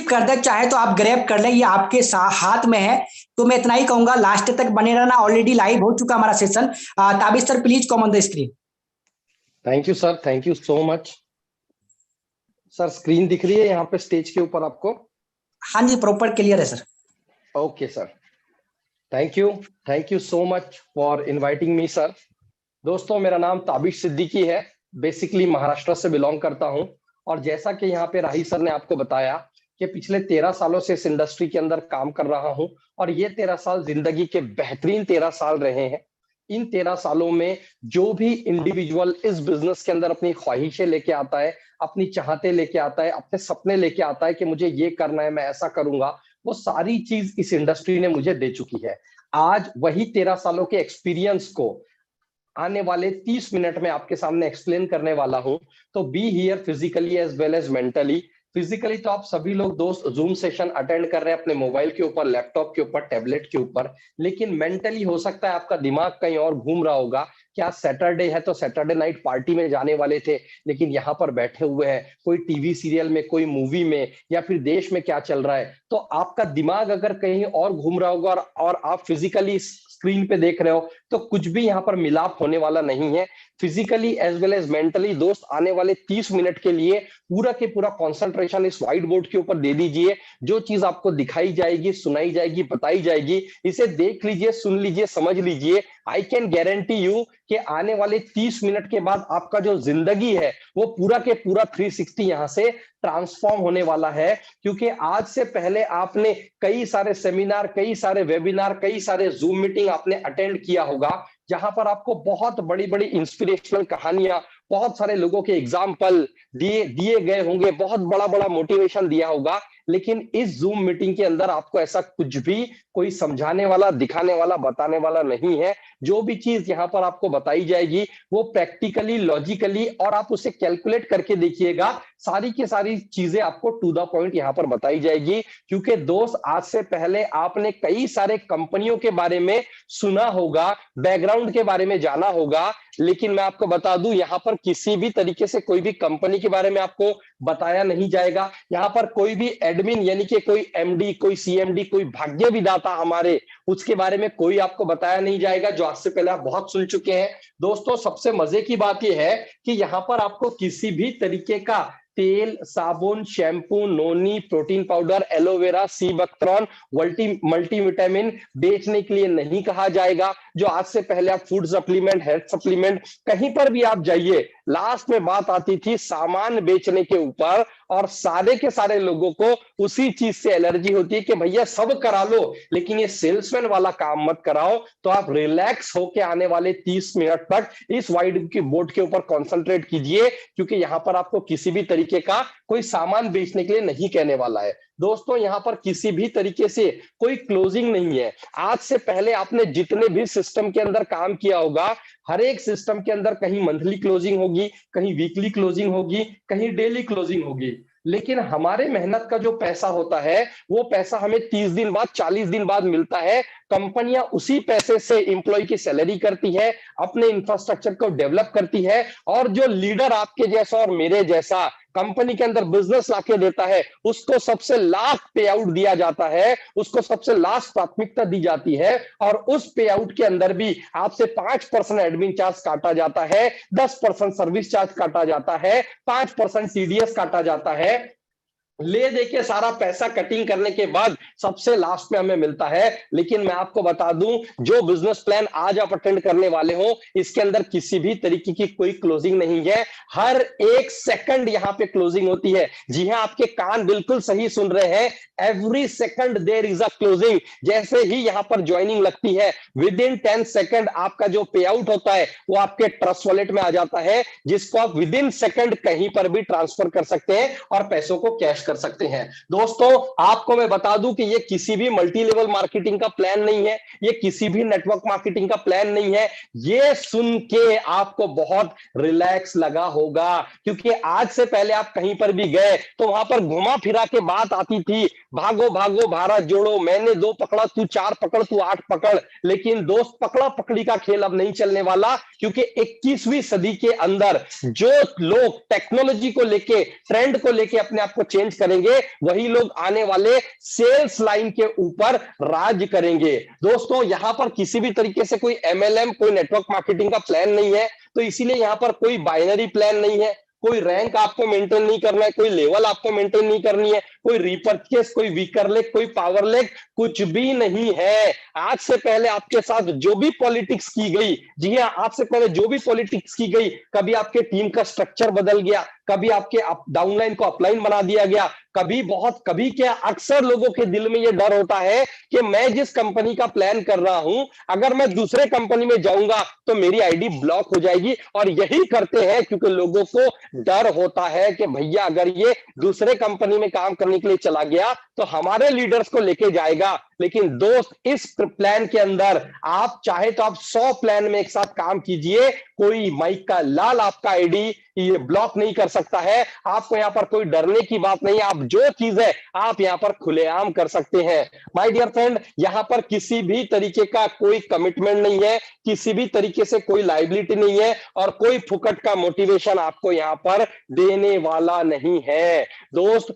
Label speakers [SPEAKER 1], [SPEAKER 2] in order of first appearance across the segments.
[SPEAKER 1] कर दे, चाहे तो आप ग्रैब कर ले, ये आपके हाथ में है। तो मैं इतना ही कहूंगा, लास्ट तक बने रहना। ऑलरेडी लाइव हो चुका हमारा session. Tabish sir please come on the screen.
[SPEAKER 2] Thank you sir, thank you so much. Sir screen दिख रही है यहाँ पे स्टेज के ऊपर आपको?
[SPEAKER 1] हाँ जी, प्रॉपर क्लियर है sir.
[SPEAKER 2] Okay sir, thank you so much for inviting me sir. दोस्तों, मेरा नाम ताबिश सिद्दीकी है, बेसिकली महाराष्ट्र से बिलोंग करता हूं। और जैसा कि यहाँ पे राही सर ने आपको बताया कि पिछले 13 सालों से इस इंडस्ट्री के अंदर काम कर रहा हूं, और ये 13 साल जिंदगी के बेहतरीन 13 साल रहे हैं। इन 13 सालों में जो भी इंडिविजुअल इस बिजनेस के अंदर अपनी ख्वाहिशें लेके आता है, अपनी चाहते लेके आता है, अपने सपने लेके आता है कि मुझे ये करना है, मैं ऐसा करूंगा, वो सारी चीज इस इंडस्ट्री ने मुझे दे चुकी है। आज वही 13 सालों के एक्सपीरियंस को आने वाले 30 मिनट में आपके सामने एक्सप्लेन करने वाला हूं। तो be here physically as well as mentally. Physically तो आप सभी लोग दोस्त जूम सेशन अटेंड कर रहे हैं अपने मोबाइल के ऊपर, लैपटॉप के ऊपर, टैबलेट के ऊपर, लेकिन मेंटली हो सकता है आपका दिमाग कहीं और घूम रहा होगा कि आज सैटरडे है तो सैटरडे नाइट पार्टी में जाने वाले थे, लेकिन यहाँ पर बैठे हुए हैं कोई टीवी सीरियल में, कोई मूवी में, या फिर देश में क्या चल रहा है। तो आपका दिमाग अगर कहीं और घूम रहा होगा और आप फिजिकली स्क्रीन पे देख रहे हो, तो कुछ भी यहाँ पर मिलाप होने वाला नहीं है। Physically as well as mentally दोस्त आने वाले 30 मिनट के लिए पूरा के पूरा कंसंट्रेशन इस व्हाइट बोर्ड के ऊपर दे दीजिए। जो चीज आपको दिखाई जाएगी, सुनाई जाएगी, बताई जाएगी, इसे देख लीजिए, सुन लीजिए, समझ लीजिए। आई कैन गारंटी यू कि आने वाले 30 मिनट के बाद आपका जो जिंदगी है वो पूरा के पूरा 360 यहां से ट्रांसफॉर्म होने वाला है। क्योंकि आज से पहले आपने कई सारे सेमिनार, कई सारे वेबिनार, कई सारे जूम मीटिंग आपने अटेंड किया होगा, जहां पर आपको बहुत बड़ी बड़ी इंस्पिरेशनल कहानियां, बहुत सारे लोगों के एग्जाम्पल दिए गए होंगे, बहुत बड़ा बड़ा मोटिवेशन दिया होगा। लेकिन इस जूम मीटिंग के अंदर आपको ऐसा कुछ भी कोई समझाने वाला, दिखाने वाला, बताने वाला नहीं है। जो भी चीज यहाँ पर आपको बताई जाएगी वो प्रैक्टिकली, लॉजिकली, और आप उसे कैलकुलेट करके देखिएगा, सारी की सारी चीजें आपको टू द पॉइंट यहाँ पर बताई जाएगी। क्योंकि दोस्त, आज से पहले आपने कई सारे कंपनियों के बारे में सुना होगा, बैकग्राउंड के बारे में जाना होगा, लेकिन मैं आपको बता दूं, यहाँ पर किसी भी तरीके से कोई भी कंपनी के बारे में आपको बताया नहीं जाएगा। यहाँ पर कोई भी एडमिन यानी कि कोई एमडी, कोई सीएमडी, कोई भाग्य विधाता हमारे, उसके बारे में कोई आपको बताया नहीं जाएगा, जो आज से पहले आप बहुत सुन चुके हैं। दोस्तों, सबसे मजे की बात यह है कि यहाँ पर आपको किसी भी तरीके का तेल, साबुन, शैम्पू, नोनी, प्रोटीन पाउडर, एलोवेरा, सी बकथ्रॉन, मल्टीविटामिन बेचने के लिए नहीं कहा जाएगा। जो आज से पहले आप फूड सप्लीमेंट, हेल्थ सप्लीमेंट, कहीं पर भी आप जाइए, लास्ट में बात आती थी सामान बेचने के ऊपर, और सारे के सारे लोगों को उसी चीज से एलर्जी होती है कि भैया सब करा लो, लेकिन ये सेल्समैन वाला काम मत कराओ। तो आप रिलैक्स होके आने वाले 30 मिनट तक इस व्हाइट की बोर्ड के ऊपर कंसंट्रेट कीजिए, क्योंकि यहां पर आपको किसी भी तरीके का कोई सामान बेचने के लिए नहीं कहने वाला है। दोस्तों, यहां पर किसी भी तरीके से कोई क्लोजिंग नहीं है। आज से पहले आपने जितने भी सिस्टम के अंदर काम किया होगा, हर एक सिस्टम के अंदर कहीं मंथली क्लोजिंग होगी, कहीं वीकली क्लोजिंग होगी, कहीं डेली क्लोजिंग होगी। लेकिन हमारे मेहनत का जो पैसा होता है वो पैसा हमें 30 दिन बाद, 40 दिन बाद मिलता है। कंपनियां उसी पैसे से एम्प्लॉय की सैलरी करती है, अपने इंफ्रास्ट्रक्चर को डेवलप करती है, और जो लीडर आपके जैसा और मेरे जैसा कंपनी के अंदर बिजनेस लाके देता है, उसको सबसे लास्ट पे आउट दिया जाता है, उसको सबसे लास्ट प्राथमिकता दी जाती है। और उस पे आउट के अंदर भी आपसे 5% एडमिन चार्ज काटा जाता है, 10% सर्विस चार्ज काटा जाता है, 5% टीडीएस काटा जाता है। ले दे के सारा पैसा कटिंग करने के बाद सबसे लास्ट में हमें मिलता है। लेकिन मैं आपको बता दूं, जो बिजनेस प्लान आज आप अटेंड करने वाले हो, इसके अंदर किसी भी तरीके की कोई क्लोजिंग नहीं है। हर एक सेकंड यहां पे क्लोजिंग होती है। जी हां, आपके कान बिल्कुल सही सुन रहे हैं, every second there is a closing. जैसे ही यहां पर ज्वाइनिंग लगती है, विद इन 10 सेकंड आपका जो पे आउट होता है वो आपके ट्रस्ट वॉलेट में आ जाता है, जिसको आप विद इन सेकंड कहीं पर भी ट्रांसफर कर सकते हैं और पैसों को कैश कर सकते हैं। दोस्तों, आपको मैं बता दूं कि ये किसी भी मल्टी लेवल मार्केटिंग का प्लान नहीं है, ये किसी भी नेटवर्क मार्केटिंग का प्लान नहीं है। ये सुन के आपको बहुत रिलैक्स लगा होगा, क्योंकि आज से पहले आप कहीं पर भी गए तो वहां पर घुमा फिरा के बात आती थी, भागो भागो भारत जोड़ो, मैंने 2 पकड़ा, तू 4 पकड़, तू 8 पकड़। लेकिन दोस्त, पकड़ा पकड़ी का खेल अब नहीं चलने वाला, क्योंकि 21वीं सदी के अंदर जो लोग टेक्नोलॉजी को लेके, ट्रेंड को लेके अपने आप को चेंज करेंगे वही लोग आने वाले सेल्स लाइन के ऊपर राज करेंगे। दोस्तों यहां पर किसी भी तरीके से कोई एमएलएम, कोई नेटवर्क मार्केटिंग का प्लान नहीं है, तो इसीलिए यहां पर कोई बाइनरी प्लान नहीं है, कोई रैंक आपको मेंटेन नहीं करना है, कोई लेवल आपको मेंटेन नहीं करनी है, कोई रीपरचेस, कोई वीकर लेग, कोई पावर लेग, कुछ भी नहीं है। आज से पहले आपके साथ जो भी पॉलिटिक्स की गई, जी हाँ, आज से पहले जो भी पॉलिटिक्स की गई, कभी आपके टीम का स्ट्रक्चर बदल गया, कभी आपके डाउनलाइन को अपलाइन बना दिया गया, कभी क्या अक्सर लोगों के दिल में यह डर होता है कि मैं जिस कंपनी का प्लान कर रहा हूं, अगर मैं दूसरे कंपनी में जाऊंगा तो मेरी आईडी ब्लॉक हो जाएगी। और यही करते हैं क्योंकि लोगों को डर होता है कि भैया अगर ये दूसरे कंपनी में काम करने के लिए चला गया तो हमारे लीडर्स को लेके जाएगा। लेकिन दोस्त, इस प्लान के अंदर आप चाहे तो आप 100 प्लान में एक साथ काम कीजिए, कोई माइक का लाल आपका आईडी ये ब्लॉक नहीं कर सकता है। आपको यहां पर कोई डरने की बात नहीं है, आप जो चीज है आप यहां पर खुलेआम कर सकते हैं। माय डियर फ्रेंड, यहां पर किसी भी तरीके का कोई कमिटमेंट नहीं है, किसी भी तरीके से कोई लायबिलिटी नहीं है, और कोई फुकट का मोटिवेशन आपको यहां पर देने वाला नहीं है। दोस्त,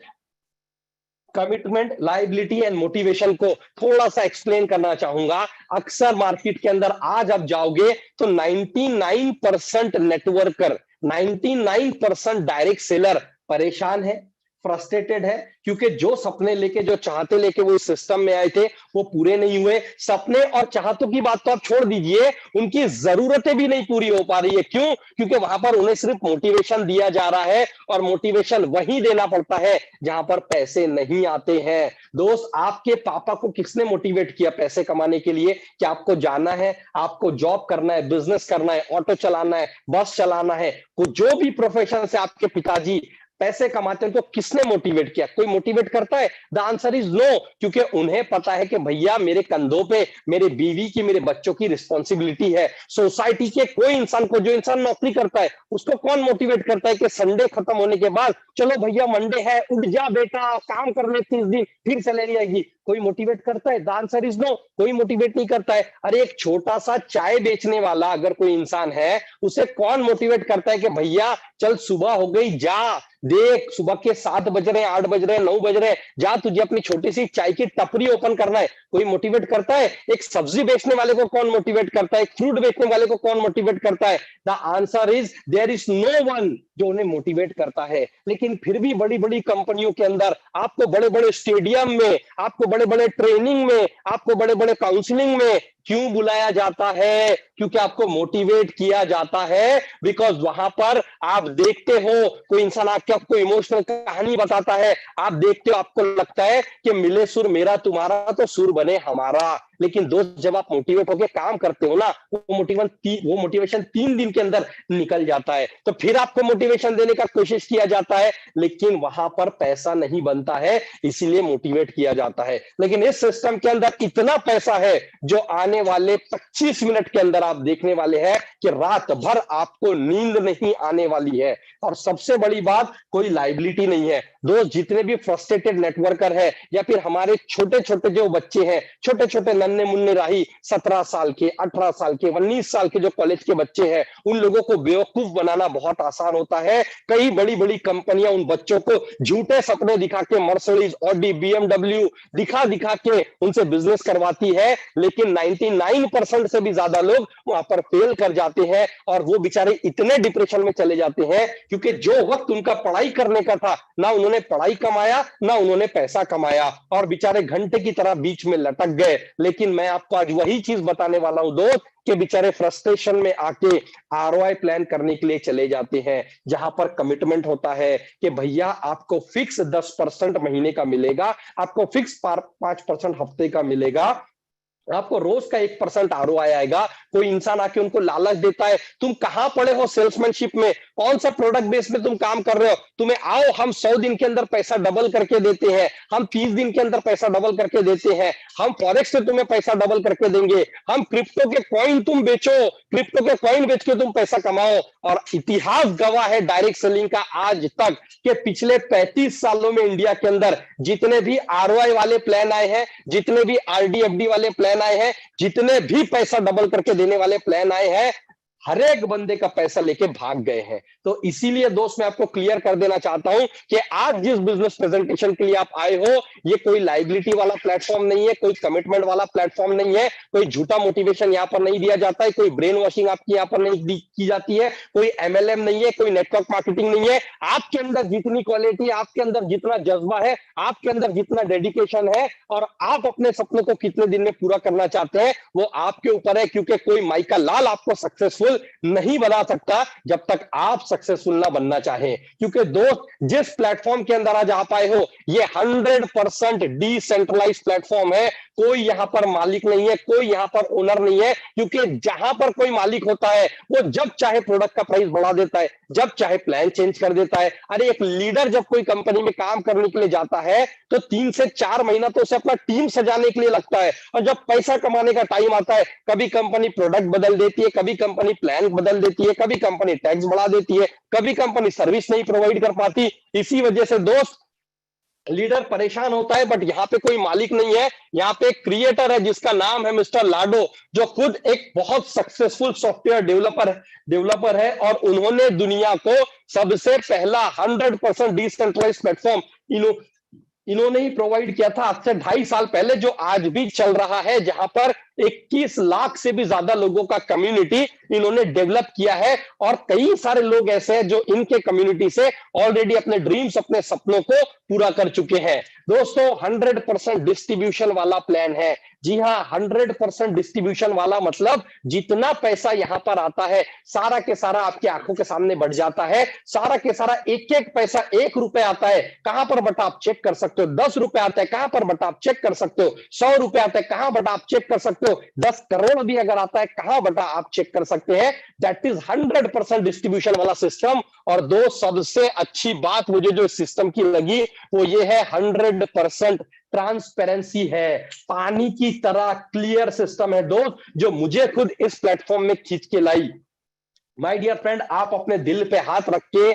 [SPEAKER 2] कमिटमेंट, लायबिलिटी एंड मोटिवेशन को थोड़ा सा एक्सप्लेन करना चाहूंगा। अक्सर मार्केट के अंदर आज आप जाओगे तो 99% नेटवर्कर, 99% डायरेक्ट सेलर परेशान है, फ्रस्ट्रेटेड है, क्योंकि जो सपने लेके, जो चाहते लेके वो इस सिस्टम में आए थे वो पूरे नहीं हुए। सपने और चाहतों की बात तो आप छोड़ दीजिए, उनकी जरूरतें भी नहीं पूरी हो पा रही है। क्यों? क्योंकि वहां पर उन्हें सिर्फ मोटिवेशन दिया जा रहा है, और मोटिवेशन वही देना पड़ता है जहां पर पैसे नहीं आते हैं। दोस्त, आपके पापा को किसने मोटिवेट किया पैसे कमाने के लिए? कि आपको जाना है, आपको जॉब करना है, बिजनेस करना है, ऑटो चलाना है, बस चलाना है, जो भी प्रोफेशन से आपके पिताजी पैसे कमाते हैं, तो किसने मोटिवेट किया? कोई मोटिवेट करता है? द आंसर इज नो, क्योंकि उन्हें पता है कि भैया मेरे कंधों पे मेरे बीवी की, मेरे बच्चों की रिस्पॉन्सिबिलिटी है। सोसाइटी के कोई इंसान को, जो इंसान नौकरी करता है, उसको कौन मोटिवेट करता है कि संडे खत्म होने के बाद चलो भैया मंडे है, उठ जा बेटा, काम कर ले 30 दिन, फिर सैलरी आएगी? कोई मोटिवेट करता है? द आंसर इज नो, कोई मोटिवेट नहीं करता है। अरे एक छोटा सा चाय बेचने वाला अगर कोई इंसान है, उसे कौन मोटिवेट करता है कि भैया चल सुबह हो गई, जा देख, सुबह के 7 बज रहे हैं, 8 बज रहे हैं, 9 बज रहे हैं, जा तुझे अपनी छोटी सी चाय की टपरी ओपन करना है? कोई मोटिवेट करता है? एक सब्जी बेचने वाले को कौन मोटिवेट करता है? फ्रूट बेचने वाले को कौन मोटिवेट करता है? The answer is there is no one जो उन्हें मोटिवेट करता है। लेकिन फिर भी बड़ी बड़ी कंपनियों के अंदर आपको बड़े बड़े स्टेडियम में, आपको बड़े बड़े ट्रेनिंग में, आपको बड़े बड़े काउंसलिंग में क्यों बुलाया जाता है? क्योंकि आपको मोटिवेट किया जाता है। बिकॉज वहां पर आप देखते हो कोई इंसान आके आपको इमोशनल कहानी बताता है, आप देखते हो, आपको लगता है कि मिले सुर मेरा तुम्हारा तो सुर बने हमारा। लेकिन दोस्त, जब आप मोटिवेट होकर काम करते हो ना, वो मोटिवेशन 3 दिन के अंदर निकल जाता है। तो फिर आपको मोटिवेशन देने का कोशिश किया जाता है, लेकिन वहां पर पैसा नहीं बनता है, इसीलिए मोटिवेट किया जाता है। लेकिन इस सिस्टम के अंदर इतना पैसा है जो आने वाले 25 मिनट के अंदर आप देखने वाले हैं कि रात भर आपको नींद नहीं आने वाली है। और सबसे बड़ी बात, कोई लायबिलिटी नहीं है। दोस्त, जितने भी फ्रस्ट्रेटेड नेटवर्कर है, या फिर हमारे छोटे छोटे जो बच्चे हैं, छोटे छोटे नन्हे मुन्ने राही, 17 साल के, 18 साल के, 19 साल के जो कॉलेज के बच्चे हैं, उन लोगों को बेवकूफ बनाना बहुत आसान होता है। कई बड़ी बड़ी कंपनियां उन बच्चों को झूठे सपने दिखा के, मर्सिडीज, ऑडी, बीएमडब्ल्यू दिखा दिखा के उनसे बिजनेस करवाती है। लेकिन 99% से भी ज्यादा लोग वहां पर फेल कर जाते हैं, और वो बेचारे इतने डिप्रेशन में चले जाते हैं क्योंकि जो वक्त उनका पढ़ाई करने का था, ना उन्होंने पढ़ाई कमाया, ना उन्होंने पैसा कमाया, और बेचारे घंटे की तरह बीच में लटक गए। लेकिन मैं आपको आज वही चीज बताने वाला हूं दोस्त, कि बेचारे फ्रस्ट्रेशन में आके आरओआई प्लान करने के लिए चले जाते हैं, जहां पर कमिटमेंट होता है कि भैया आपको फिक्स 10% महीने का मिलेगा, आपको फिक्स 5% हफ्ते का मिलेगा, आपको रोज का 1% आरओआई आएगा। कोई इंसान आके उनको लालच देता है, तुम कहां पड़े हो सेल्समैनशिप में, कौन सा प्रोडक्ट बेस में तुम काम कर रहे हो, तुम्हें आओ हम 100 दिन के अंदर पैसा डबल करके देते हैं, हम 30 दिन के अंदर पैसा डबल करके देते हैं, हम फॉरेक्स से तुम्हें पैसा डबल करके देंगे, हम क्रिप्टो के कॉइन तुम बेचो, क्रिप्टो के कॉइन बेच के तुम पैसा कमाओ। और इतिहास गवाह है डायरेक्ट सेलिंग का आज तक, कि पिछले 35 सालों में इंडिया के अंदर जितने भी आरओआई वाले प्लान आए हैं, जितने भी आरडी एफडी वाले प्लान आए हैं, जितने भी पैसा डबल करके देने वाले प्लान आए हैं, हर एक बंदे का पैसा लेके भाग गए हैं। तो इसीलिए दोस्त मैं आपको क्लियर कर देना चाहता हूं कि आज जिस बिजनेस प्रेजेंटेशन के लिए आप आए हो, ये कोई लाइबिलिटी वाला प्लेटफॉर्म नहीं है, कोई कमिटमेंट वाला प्लेटफॉर्म नहीं है, कोई झूठा मोटिवेशन यहाँ पर नहीं दिया जाता है, कोई ब्रेन वॉशिंग आपकी यहाँ पर नहीं की जाती है, कोई एमएलएम नहीं है, कोई नेटवर्क मार्केटिंग नहीं है। आपके अंदर जितनी क्वालिटी, आपके अंदर जितना जज्बा है, आपके अंदर जितना डेडिकेशन है, और आप अपने सपनों को कितने दिन में पूरा करना चाहते हैं, वो आपके ऊपर है। क्योंकि कोई माइका लाल आपको सक्सेसफुल नहीं बना सकता जब तक आप सक्सेसफुल ना बनना चाहें। क्योंकि दोस्त, जिस प्लेटफॉर्म के अंदर आज आप आए हो, ये 100% डिसेंट्रलाइज प्लेटफॉर्म है। कोई यहां पर मालिक नहीं है, कोई यहां पर ओनर नहीं है। क्योंकि जहां पर कोई मालिक होता है, वो जब चाहे प्रोडक्ट का प्राइस बढ़ा देता है, जब चाहे प्लान चेंज कर देता है। अरे एक लीडर जब कोई कंपनी में काम करने के लिए जाता है, तो 3 से 4 महीना तो उसे अपना टीम सजाने के लिए लगता है। और जब पैसा कमाने का टाइम आता है, कभी कंपनी प्रोडक्ट बदल देती है, कभी कंपनी प्लान बदल देती है, कभी कंपनी टैक्स बढ़ा देती है, कभी कंपनी सर्विस नहीं प्रोवाइड कर पाती। इसी वजह से दोस्त, लीडर परेशान होता है, बट यहाँ पे कोई मालिक नहीं है। यहाँ पे एक क्रिएटर है जिसका नाम है मिस्टर लाडो, जो खुद एक बहुत सक्सेसफुल सॉफ्टवेयर डेवलपर है। और उन्होंने दुनिया को सबसे पहला 100% डिसेंट्रलाइज प्लेटफॉर्म इन्होंने ही प्रोवाइड किया था, आज से 2.5 साल पहले, जो आज भी चल रहा है, जहां पर 21 लाख से भी ज्यादा लोगों का कम्युनिटी इन्होंने डेवलप किया है। और कई सारे लोग ऐसे हैं जो इनके कम्युनिटी से ऑलरेडी अपने ड्रीम्स, अपने सपनों को पूरा कर चुके हैं। दोस्तों, 100% डिस्ट्रीब्यूशन वाला प्लान है। जी हाँ, 100% डिस्ट्रीब्यूशन वाला मतलब जितना पैसा यहां पर आता है, सारा के सारा आपकी आंखों के सामने बढ़ जाता है। सारा के सारा एक एक पैसा, 1 रुपए आता है, कहां पर बटा आप चेक कर सकते हो। 10 रुपए आता है, कहां पर बटा आप चेक कर सकते हो। 100 रुपए आता है, कहां बटा आप चेक कर सकते हो। 10 करोड़ भी अगर आता है, कहां बटा आप चेक कर सकते हैं। दैट इज 100% डिस्ट्रीब्यूशन वाला सिस्टम। और दो सबसे अच्छी बात मुझे जो सिस्टम की लगी, वो ये है 100% ट्रांसपेरेंसी है। पानी की तरह क्लियर सिस्टम है दोस्त, जो मुझे खुद इस प्लेटफॉर्म में खींच के लाई। माय डियर फ्रेंड, आप अपने दिल पे हाथ रख के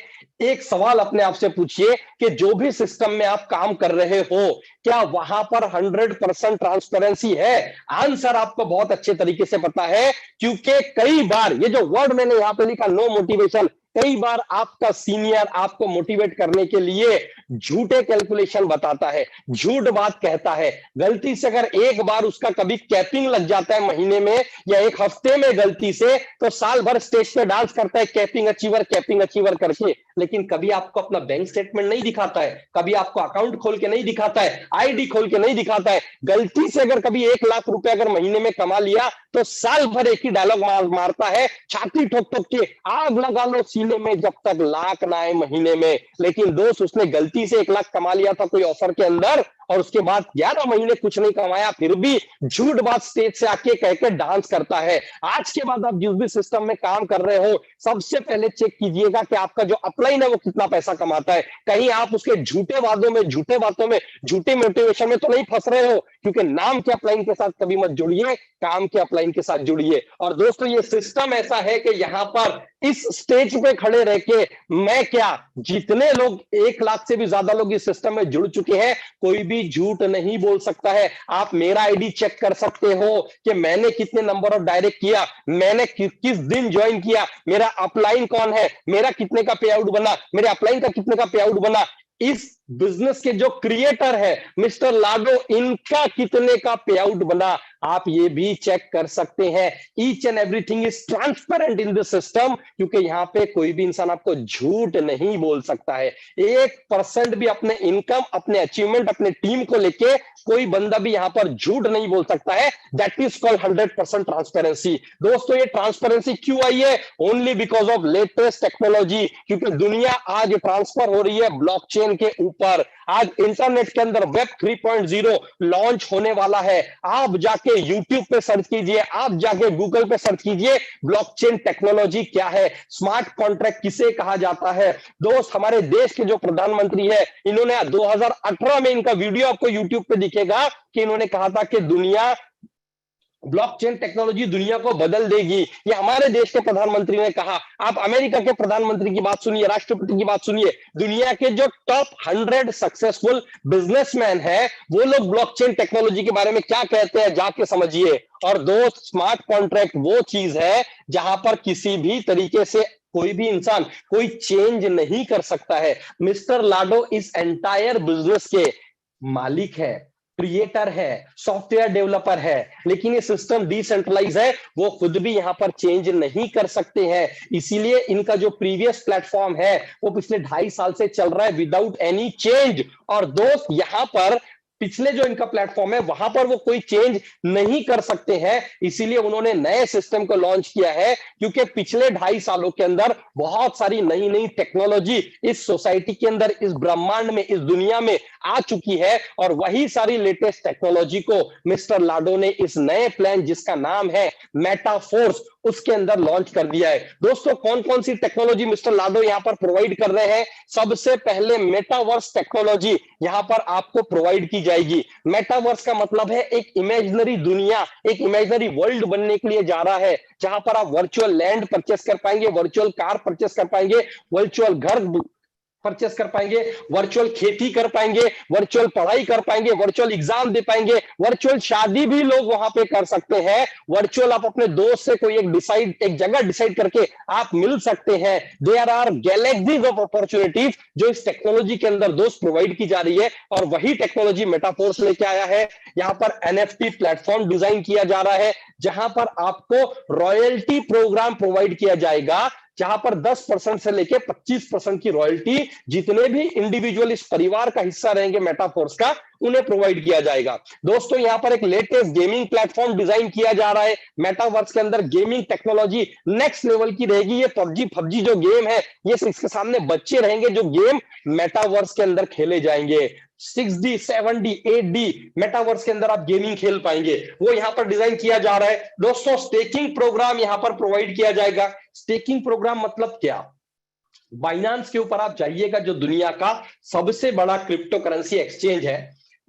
[SPEAKER 2] एक सवाल अपने आप से पूछिए कि जो भी सिस्टम में आप काम कर रहे हो, क्या वहां पर 100% ट्रांसपेरेंसी है। आंसर आपको बहुत अच्छे तरीके से पता है, क्योंकि कई बार ये जो वर्ड मैंने यहां पे लिखा, नो मोटिवेशन, कई बार आपका सीनियर आपको मोटिवेट करने के लिए झूठे कैलकुलेशन बताता है, झूठ बात कहता है। गलती से अगर एक बार उसका कभी कैपिंग लग जाता है महीने में या एक हफ्ते में गलती से, तो साल भर स्टेज पे डांस करता है कैपिंग अचीवर करके। लेकिन कभी आपको अपना बैंक स्टेटमेंट नहीं दिखाता है, कभी आपको अकाउंट खोल के नहीं दिखाता है, आईडी खोल के नहीं दिखाता है। गलती से अगर कभी 1 लाख रुपए अगर महीने में कमा लिया, तो साल भर एक ही डायलॉग मारता है, छाती ठोक ठोक के, आग लगा लो सीने में जब तक लाख ना आए महीने में। लेकिन दोस्त, उसने गलती से 1 लाख कमा लिया था कोई ऑफर के अंदर, और उसके बाद 11 महीने कुछ नहीं कमाया, फिर भी झूठ बात स्टेज से आके कहकर डांस करता है। आज के बाद आप जिस भी सिस्टम में काम कर रहे हो, सबसे पहले चेक कीजिएगा कि आपका जो अपलाइन है वो कितना पैसा कमाता है। कहीं आप उसके झूठे वादों में, झूठे बातों में, झूठे मोटिवेशन में तो नहीं फंस रहे हो। क्योंकि नाम के अपलाइन के साथ कभी मत जुड़िए, काम के अपलाइन के साथ जुड़िए। और दोस्तों, ये सिस्टम ऐसा है कि यहां पर इस स्टेज पे खड़े रह के मैं क्या, जितने लोग 1 लाख से भी ज्यादा लोग इस सिस्टम में जुड़ चुके हैं, कोई भी झूठ नहीं बोल सकता है। आप मेरा आईडी चेक कर सकते हो कि मैंने कितने नंबर ऑफ डायरेक्ट किया, मैंने किस दिन ज्वाइन किया, मेरा अपलाइन कौन है, मेरा कितने का पे आउट बना, मेरे अपलाइन का कितने का पे आउट बना। इस बिजनेस के जो क्रिएटर है मिस्टर लाडो, इनका कितने का पे आउट बना, आप ये भी चेक कर सकते हैं। Each and everything is transparent in this system, क्योंकि यहाँ पे कोई भी इंसान आपको झूठ नहीं बोल सकता है। 1% भी अपने इनकम, अपने अचीवमेंट, अपने टीम को लेके कोई बंदा भी यहाँ पर झूठ नहीं बोल सकता है। That is called 100% transparency. दोस्तों, ये ट्रांसपेरेंसी क्यों आई है? Only because of latest technology. क्योंकि दुनिया आज ट्रांसफर हो रही है ब्लॉकचेन के ऊपर। आज इंटरनेट के अंदर वेब 3.0 लॉन्च होने वाला है। आप जाके YouTube पे सर्च कीजिए, आप जाके गूगल पे सर्च कीजिए, ब्लॉकचेन टेक्नोलॉजी क्या है, स्मार्ट कॉन्ट्रैक्ट किसे कहा जाता है। दोस्त, हमारे देश के जो प्रधानमंत्री है, इन्होंने 2018 में, इनका वीडियो आपको YouTube पे दिखेगा कि इन्होंने कहा था कि दुनिया ब्लॉकचेन टेक्नोलॉजी दुनिया को बदल देगी, ये हमारे देश के प्रधानमंत्री ने कहा। आप अमेरिका के प्रधानमंत्री की बात सुनिए, राष्ट्रपति की बात सुनिए, दुनिया के जो टॉप 100 सक्सेसफुल बिजनेसमैन है वो लोग ब्लॉकचेन टेक्नोलॉजी के बारे में क्या कहते हैं जाके समझिए। और दोस्त, स्मार्ट कॉन्ट्रैक्ट वो चीज है जहां पर किसी भी तरीके से कोई भी इंसान कोई चेंज नहीं कर सकता है। मिस्टर लाडो इस एंटायर बिजनेस के मालिक है, क्रिएटर है, सॉफ्टवेयर डेवलपर है, लेकिन ये सिस्टम डिसेंट्रलाइज है, वो खुद भी यहां पर चेंज नहीं कर सकते हैं। इसीलिए इनका जो प्रीवियस प्लेटफॉर्म है वो पिछले 2.5 साल से चल रहा है विदाउट एनी चेंज। और दोस्त, यहां पर पिछले जो इनका प्लेटफॉर्म है वहां पर वो कोई चेंज नहीं कर सकते हैं, इसीलिए उन्होंने नए सिस्टम को लॉन्च किया है। क्योंकि पिछले 2.5 सालों के अंदर बहुत सारी नई नई टेक्नोलॉजी इस सोसाइटी के अंदर, इस ब्रह्मांड में, इस दुनिया में आ चुकी है, और वही सारी लेटेस्ट टेक्नोलॉजी को मिस्टर लाडो ने इस नए प्लान जिसका नाम है मेटाफोर्स उसके अंदर लॉन्च कर दिया है। दोस्तों, कौन कौन सी टेक्नोलॉजी मिस्टर लाडो यहां पर प्रोवाइड कर रहे हैं? सबसे पहले मेटावर्स टेक्नोलॉजी यहां पर आपको प्रोवाइड की जाएगी। मेटावर्स का मतलब है एक इमेजिनरी दुनिया, एक इमेजिनरी वर्ल्ड बनने के लिए जा रहा है, जहां पर आप वर्चुअल लैंड परचेस कर पाएंगे, वर्चुअल कार परचेस कर पाएंगे, वर्चुअल घर परचेस कर पाएंगे, वर्चुअल खेती कर पाएंगे, वर्चुअल पढ़ाई कर पाएंगे, वर्चुअल एग्जाम दे पाएंगे, वर्चुअल शादी भी लोग वहां पे कर सकते हैं, वर्चुअल आप अपने दोस्त से कोई एक जगह डिसाइड करके आप मिल सकते हैं। There are galaxies of opportunities जो इस टेक्नोलॉजी के अंदर दोस्त प्रोवाइड की जा रही है, और वही टेक्नोलॉजी मेटाफोर्स लेके आया है। यहां पर एनएफटी प्लेटफॉर्म डिजाइन किया जा रहा है, जहां पर आपको रॉयल्टी प्रोग्राम प्रोवाइड किया जाएगा, जहां पर 10% से लेकर 25% की रॉयल्टी जितने भी इंडिविजुअल इस परिवार का हिस्सा रहेंगे मेटाफोर्स का, उन्हें प्रोवाइड किया जाएगा। दोस्तों, यहां पर एक लेटेस्ट गेमिंग प्लेटफॉर्म डिजाइन किया जा रहा है। मेटावर्स के अंदर गेमिंग टेक्नोलॉजी नेक्स्ट लेवल की रहेगी। ये पबजी जो गेम है, ये इसके सामने बच्चे रहेंगे जो गेम मेटावर्स के अंदर खेले जाएंगे। 6D 7D 8D मेटावर्स के अंदर आप गेमिंग खेल पाएंगे, वो यहां पर डिजाइन किया जा रहा है। दोस्तों, स्टेकिंग प्रोग्राम यहां पर प्रोवाइड किया जाएगा। स्टेकिंग प्रोग्राम मतलब क्या? बाइनांस के ऊपर आप जाइएगा, जो दुनिया का सबसे बड़ा क्रिप्टो करेंसी एक्सचेंज है,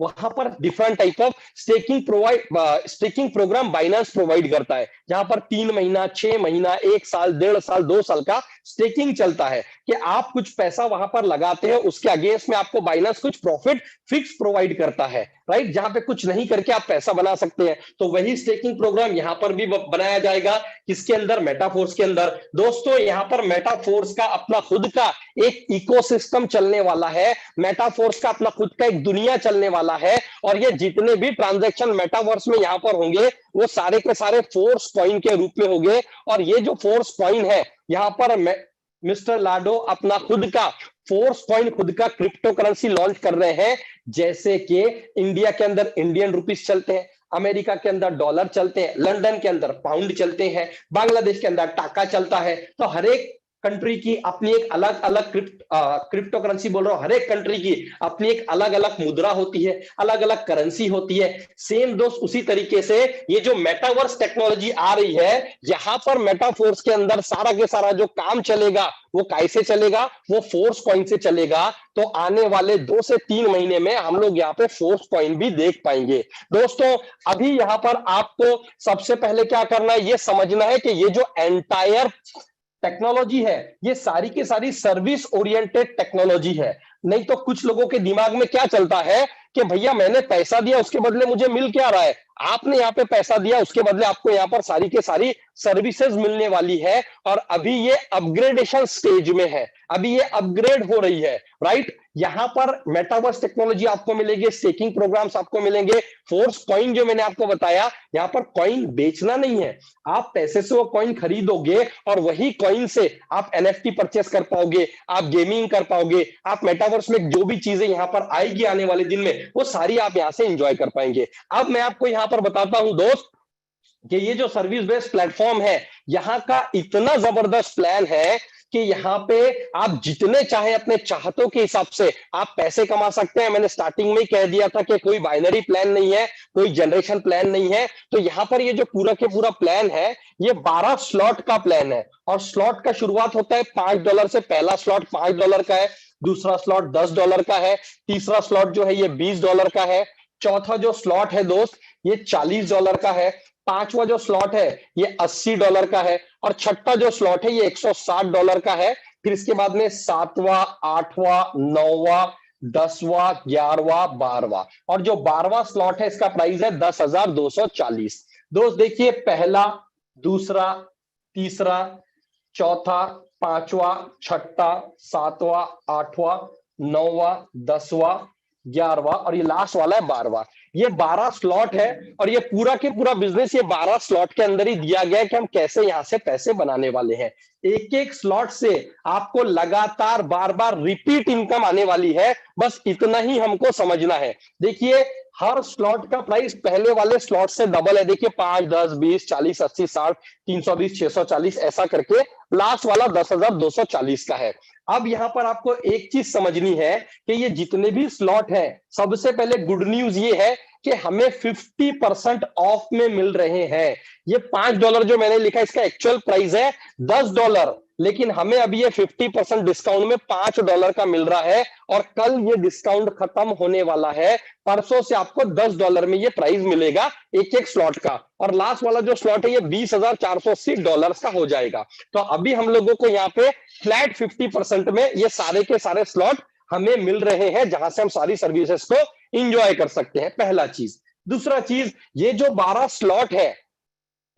[SPEAKER 2] वहां पर different type of staking program Binance provide करता है, जहां पर 3 महीना, 6 महीना, 1 साल, 1.5 साल, 2 साल का स्टेकिंग चलता है कि आप कुछ पैसा वहां पर लगाते हैं, उसके अगेंस्ट में आपको बाइनांस कुछ प्रॉफिट फिक्स प्रोवाइड करता है, राइट, जहां पे कुछ नहीं करके आप पैसा बना सकते हैं। तो वही स्टेकिंग प्रोग्राम यहां पर भी बनाया जाएगा, किसके अंदर? मेटाफोर्स के अंदर। दोस्तों, यहां पर मेटाफोर्स का अपना खुद का एक इकोसिस्टम चलने वाला है, मेटाफोर्स का अपना खुद का एक दुनिया चलने वाला है, और ये जितने भी ट्रांजैक्शन मेटावर्स में यहां पर होंगे वो सारे के सारे फोर्स कॉइन के रूप में होंगे। और ये जो फोर्स कॉइन है, यहां पर मिस्टर लाडो अपना खुद का फोर्स कॉइन, खुद का क्रिप्टो करेंसी लॉन्च कर रहे हैं। जैसे कि इंडिया के अंदर इंडियन रुपीस चलते हैं, अमेरिका के अंदर डॉलर चलते हैं, लंदन के अंदर पाउंड चलते हैं, बांग्लादेश के अंदर टाका चलता है। तो हर एक कंट्री की अपनी एक अलग अलग क्रिप्टो करेंसी बोल रहा हूं, हर एक कंट्री की अपनी एक अलग अलग मुद्रा होती है, अलग अलग करेंसी होती है। सेम दोस्त, उसी तरीके से ये जो मेटावर्स टेक्नोलॉजी आ रही है, यहां पर मेटाफोर्स के अंदर सारा के सारा जो काम चलेगा वो कैसे चलेगा? वो फोर्स कॉइन से चलेगा। तो आने वाले 2 से 3 महीने में हम लोग यहाँ पे फोर्स कॉइन भी देख पाएंगे। दोस्तों, अभी यहाँ पर आपको सबसे पहले क्या करना है, ये समझना है कि ये जो एंटायर टेक्नोलॉजी है, ये सारी की सारी सर्विस ओरिएंटेड टेक्नोलॉजी है। नहीं तो कुछ लोगों के दिमाग में क्या चलता है कि भैया मैंने पैसा दिया, उसके बदले मुझे मिल क्या रहा है? आपने यहाँ पे पैसा दिया, उसके बदले आपको यहाँ पर सारी के सारी सर्विसेज मिलने वाली है, और अभी ये अपग्रेडेशन स्टेज में है, अभी ये अपग्रेड हो रही है, राइट। यहाँ पर मेटावर्स टेक्नोलॉजी आपको मिलेगी, स्टेकिंग प्रोग्राम्स आपको मिलेंगे, फोर्स कॉइन जो मैंने आपको बताया, यहाँ पर कॉइन बेचना नहीं है, आप पैसे से वो कॉइन खरीदोगे और वही कॉइन से आप एनएफटी परचेस कर पाओगे, आप गेमिंग कर पाओगे, आप मेटावर्स में जो भी चीजें यहाँ पर आएगी आने वाले दिन में, वो सारी आप यहाँ से एंजॉय कर पाएंगे। अब मैं आपको यहाँ पर बताता हूं दोस्त कि ये जो सर्विस बेस्ड प्लेटफॉर्म है, यहाँ का इतना जबरदस्त प्लान है कि यहाँ पे आप जितने चाहे अपने चाहतों के हिसाब से आप पैसे कमा सकते हैं। मैंने स्टार्टिंग में ही कह दिया था कि कोई बाइनरी प्लान नहीं है, कोई जनरेशन प्लान नहीं है। तो यहाँ पर ये जो पूरा के पूरा प्लान है, ये 12 स्लॉट का प्लान है, और स्लॉट का शुरुआत होता है $5 से। पहला स्लॉट $5 का है, दूसरा स्लॉट $10 का है, तीसरा स्लॉट जो है ये $20 का है, चौथा जो स्लॉट है दोस्त ये $40 का है, पांचवा जो स्लॉट है ये $80 का है, और छठा जो स्लॉट है ये $160 का है। फिर इसके बाद में सातवां, आठवां, नौवां, 10वां, 11वां, 12वां, और जो 12वां स्लॉट है इसका प्राइस है 10,240। दोस्त देखिए, पहला, दूसरा, तीसरा, चौथा, पांचवा, छठा, सातवां, आठवां, नौवां, 10वां, 11वां, और ये लास्ट वाला है 12वां। ये 12 स्लॉट है, और ये पूरा के पूरा बिजनेस ये 12 स्लॉट के अंदर ही दिया गया है कि हम कैसे यहां से पैसे बनाने वाले हैं। एक एक स्लॉट से आपको लगातार बार बार रिपीट इनकम आने वाली है, बस इतना ही हमको समझना है। देखिए, हर स्लॉट का प्राइस पहले वाले स्लॉट से डबल है। देखिए 5, 10, 20, 40, 80, 60, 320, 640 ऐसा करके लास्ट वाला 10,240 का है। अब यहां पर आपको एक चीज समझनी है कि ये जितने भी स्लॉट हैं, सबसे पहले गुड न्यूज ये है कि हमें 50% ऑफ में मिल रहे हैं। ये $5 जो मैंने लिखा इसका एक्चुअल प्राइस है $10, लेकिन हमें अभी ये 50% डिस्काउंट में $5 का मिल रहा है, और कल ये डिस्काउंट खत्म होने वाला है। परसों से आपको $10 में ये प्राइस मिलेगा एक एक स्लॉट का, और लास्ट वाला जो स्लॉट है ये $20,480 का हो जाएगा। तो अभी हम लोगों को यहाँ पे फ्लैट 50% में ये सारे के सारे स्लॉट हमें मिल रहे हैं, जहां से हम सारी सर्विसेज को इंजॉय कर सकते हैं। पहला चीज। दूसरा चीज, ये जो 12 स्लॉट है,